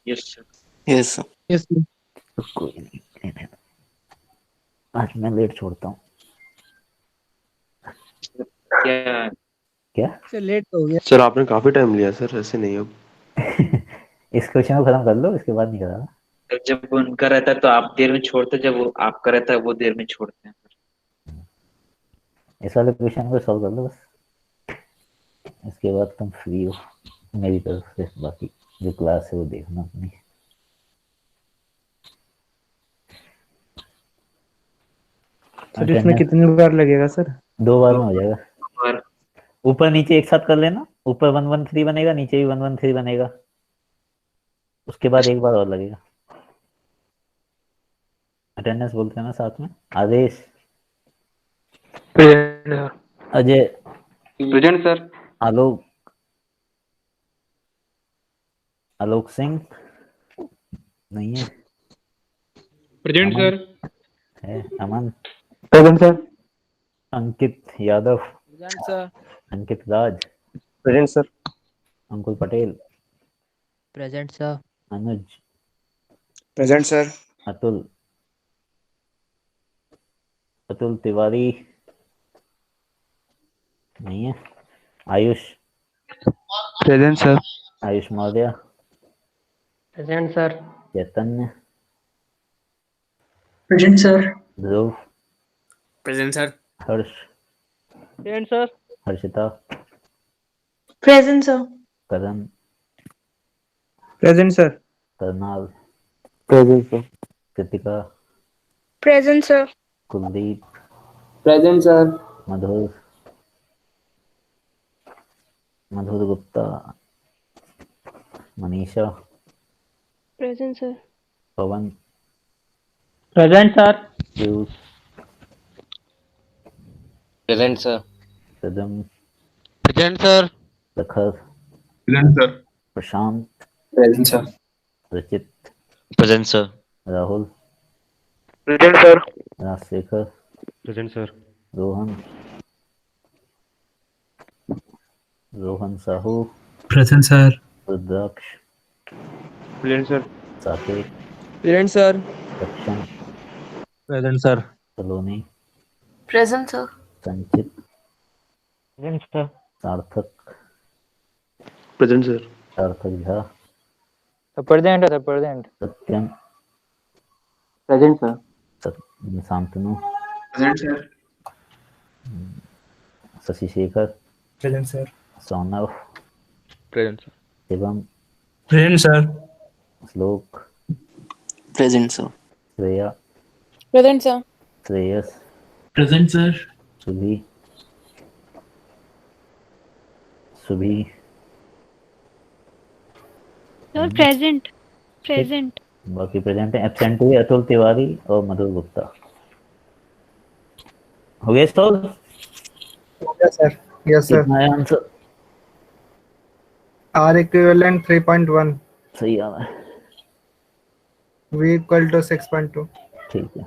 Speaker 11: Yes sir. Yes sir.
Speaker 6: Yes sir.
Speaker 1: तो कोई नहीं, लेने दो। आज मैं लेट छोड़ता हूँ। क्या
Speaker 6: सर लेट हो गया
Speaker 3: सर आपने काफी टाइम लिया सर, ऐसे नहीं अब।
Speaker 1: इस क्वेश्चन को खत्म कर लो, इसके बाद नहीं करा।
Speaker 7: जब उनका रहता है तो आप देर में छोड़ते, जब वो आपका रहता है वो देर में छोड़ते हैं।
Speaker 1: इस वाले क्वेश्चन को सॉल्व कर लो बस, इसके बाद तुम फ्री हो मेरी तरफ से। बाकी जो क्लास है वो देखना अपनी।
Speaker 4: सर इसमें कितनी बार लगेगा सर?
Speaker 1: 2 बार में हो जाएगा। ऊपर नीचे एक साथ कर लेना, ऊपर 113 बनेगा, नीचे भी 113 बनेगा, उसके बाद एक बार और लगेगा। अटेंडेंस बोलते हैं ना साथ में। Aadesh,
Speaker 16: present
Speaker 1: Ajay,
Speaker 16: present sir.
Speaker 1: Alok, Alok Singh नहीं है।
Speaker 13: Present
Speaker 1: Aman
Speaker 13: sir.
Speaker 1: है, Aman.
Speaker 2: Present sir.
Speaker 1: Ankit Yadav,
Speaker 20: present sir.
Speaker 1: Ankit Raj,
Speaker 3: present sir.
Speaker 1: Ankul Patel,
Speaker 20: present sir.
Speaker 1: Anuj,
Speaker 11: present sir.
Speaker 1: Atul, Atul Tiwari नहीं है। Ayush,
Speaker 16: present sir.
Speaker 1: Ayush Maurya,
Speaker 16: present sir.
Speaker 1: Chaitanya,
Speaker 8: present sir.
Speaker 1: Dhruv,
Speaker 11: present sir.
Speaker 1: Harsh,
Speaker 20: present sir.
Speaker 1: Harshita,
Speaker 10: present sir.
Speaker 1: Karan,
Speaker 16: present sir.
Speaker 1: Karnal,
Speaker 2: present sir.
Speaker 1: Kritika,
Speaker 10: present sir.
Speaker 1: Kuldeep,
Speaker 9: present sir.
Speaker 1: Madhur, Madhur Gupta, Manisha,
Speaker 10: present sir.
Speaker 1: Pawan,
Speaker 16: present sir.
Speaker 1: Piyush,
Speaker 12: present sir.
Speaker 1: Saddam,
Speaker 16: present sir.
Speaker 1: Prakhar,
Speaker 5: present sir.
Speaker 1: Prashant,
Speaker 9: present sir.
Speaker 1: Rachit,
Speaker 19: present sir.
Speaker 1: Rahul,
Speaker 16: present sir.
Speaker 1: Rajshekhar,
Speaker 19: present sir.
Speaker 1: Rohan, Rohan Sahu,
Speaker 11: present sir.
Speaker 1: Rudraksh,
Speaker 16: present sir.
Speaker 1: Saket,
Speaker 20: present sir.
Speaker 1: Dakshan,
Speaker 19: present sir.
Speaker 1: Saloni,
Speaker 10: present sir.
Speaker 1: Sanchit,
Speaker 16: present sir.
Speaker 1: Sarthak,
Speaker 19: present sir.
Speaker 1: Sarthak Jha,
Speaker 16: present sir. Present.
Speaker 1: Satyam,
Speaker 2: present sir.
Speaker 1: Shantanu,
Speaker 5: present sir.
Speaker 1: Shashi Shekhar,
Speaker 11: present sir.
Speaker 1: सौनव,
Speaker 19: present sir.
Speaker 1: Shivam,
Speaker 11: present sir.
Speaker 1: Shlok,
Speaker 9: present sir.
Speaker 1: Shreya,
Speaker 10: present sir.
Speaker 1: Shreyas,
Speaker 11: present sir.
Speaker 1: Subhi, Subhi,
Speaker 17: sir present. Present.
Speaker 1: बाकी present है। Absent हुए अतुल तिवारी और मधुर गुप्ता। हो गया solve?
Speaker 18: Yes sir. Yes sir.
Speaker 1: कितना है answer?
Speaker 18: R equivalent 3.1,
Speaker 1: सही आ रहा है।
Speaker 18: V equal to 6.2।
Speaker 1: ठीक है,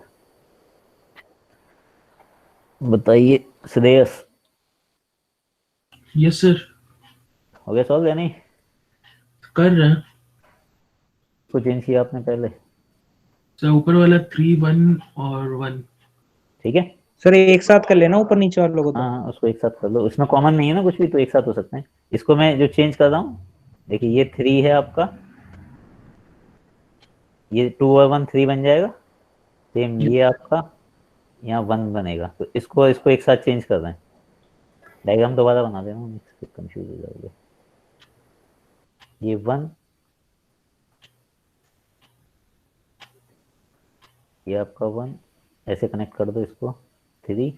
Speaker 1: बताइए श्रेयस।
Speaker 11: Yes sir.
Speaker 1: हो गया सॉल्व या नहीं?
Speaker 11: कर रहे हैं
Speaker 1: कुछ चेंज किया आपने पहले?
Speaker 11: सर। ऊपर वाला 3 1 और 1।
Speaker 1: ठीक है,
Speaker 4: सर एक साथ कर लेना ऊपर नीचे वालों को तो।
Speaker 1: हाँ उसको एक साथ कर लो, उसमें कॉमन नहीं है ना कुछ भी, तो एक साथ हो सकते हैं। इसको मैं जो चेंज कर रहा हूँ, देखिए ये 3 है आपका, ये 2 और 1 3 बन जाएगा। सेम ये आपका यहाँ 1 बनेगा, तो इसको इसको एक साथ चेंज कर रहे हैं। डायग्राम दोबारा बना देना, कंफ्यूज हो जाओगे। ये 1, ये आपका 1, ऐसे कनेक्ट कर दो इसको। 3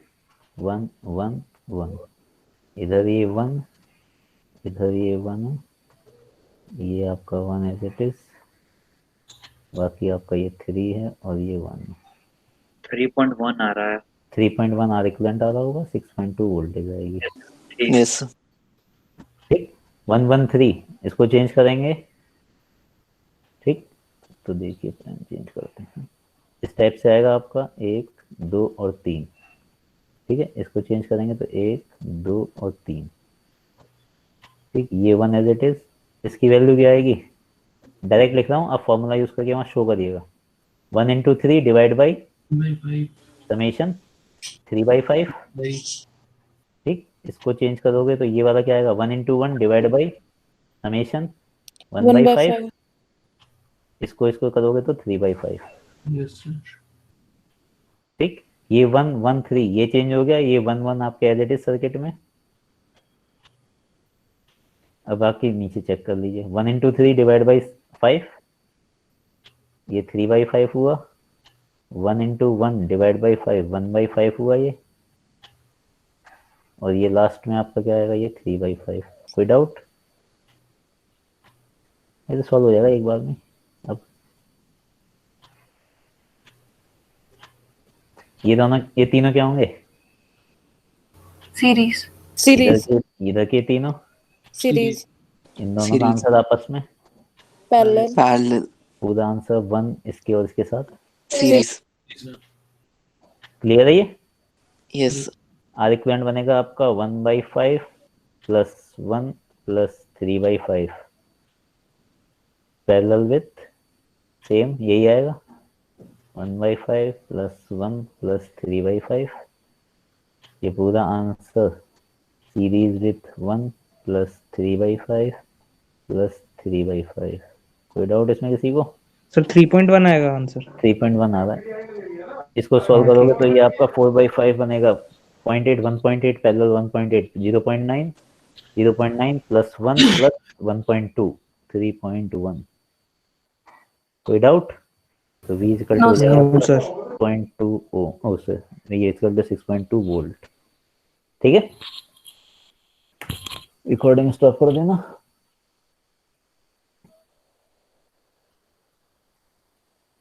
Speaker 1: 1 1 1, इधर ये 1, इधर ये 1 है, ये आपका 1 एज इट इज, बाकी आपका ये 3 है और ये 1 है।
Speaker 7: 3.1 आ रहा है।
Speaker 1: 3.1 आर इक्विवेलेंट आ रहा होगा, 6.2 वोल्टेज आएगी।
Speaker 9: यस।
Speaker 1: ठीक, 1 1 3 इसको चेंज करेंगे। ठीक, तो देखिए प्लान चेंज करते हैं। इस टाइप से आएगा आपका 1 2 और 3। ठीक है, इसको चेंज करेंगे तो 1 2 और 3। ठीक, ये 1 एज इट इज, इसकी वैल्यू क्या आएगी? डायरेक्ट लिख रहा हूँ, आप फॉर्मूला यूज करके वहाँ शो करिएगा। 1 into 3 डिवाइड बाई समेशन 3/5। ठीक, इसको चेंज करोगे तो ये वाला क्या आएगा? 1 into 1 डिवाइड बाई समेशन 1/5। इसको इसको करोगे तो 3/5।
Speaker 11: Yes sir.
Speaker 1: ठीक, ये 1 1 3 ये चेंज हो गया, ये 1 1 आपके एज इट इज सर्किट में। अब बाकी नीचे चेक कर लीजिए। 1 into 3 डिवाइड बाई 5, ये 3/5 हुआ। 1 into 1 डिवाइड बाई 5 1/5 हुआ ये, और ये लास्ट में आपका क्या आएगा? ये 3/5। कोई डाउट? ये तो सॉल्व हो जाएगा एक बार में। अब ये तीनों क्या होंगे?
Speaker 10: सीरीज
Speaker 1: इधर के तीनों
Speaker 10: सीरीज
Speaker 1: इन दोनों का आंसर आपस में
Speaker 10: पैरेलल
Speaker 1: पूरा आंसर 1 इसके और इसके साथ
Speaker 10: सीरीज
Speaker 1: क्लियर है ये?
Speaker 9: यस
Speaker 1: आर इक्विवेलेंट बनेगा आपका 1/5 plus 1 plus 3/5 parallel with same यही आएगा 1/5 प्लस 1 प्लस 3/5 ये पूरा answer series with 1 plus 3/5 plus 3/5 कोई डाउट इसमें किसी को?
Speaker 20: सर 3.1 आएगा आंसर
Speaker 1: 3.1 आ रहा है। इसको सॉल्व करोगे तो ये आपका 4/5 बनेगा 0.8 1.8 पैरेलल 1.8 0.9 0.9 प्लस 1 प्लस 1.2 3.1 कोई डाउट? तो V इक्वल टू 6.2 ओ सर ये इक्वल टू 6.2 वोल्ट। ठीक है, रिकॉर्डिंग स्टॉप कर देना।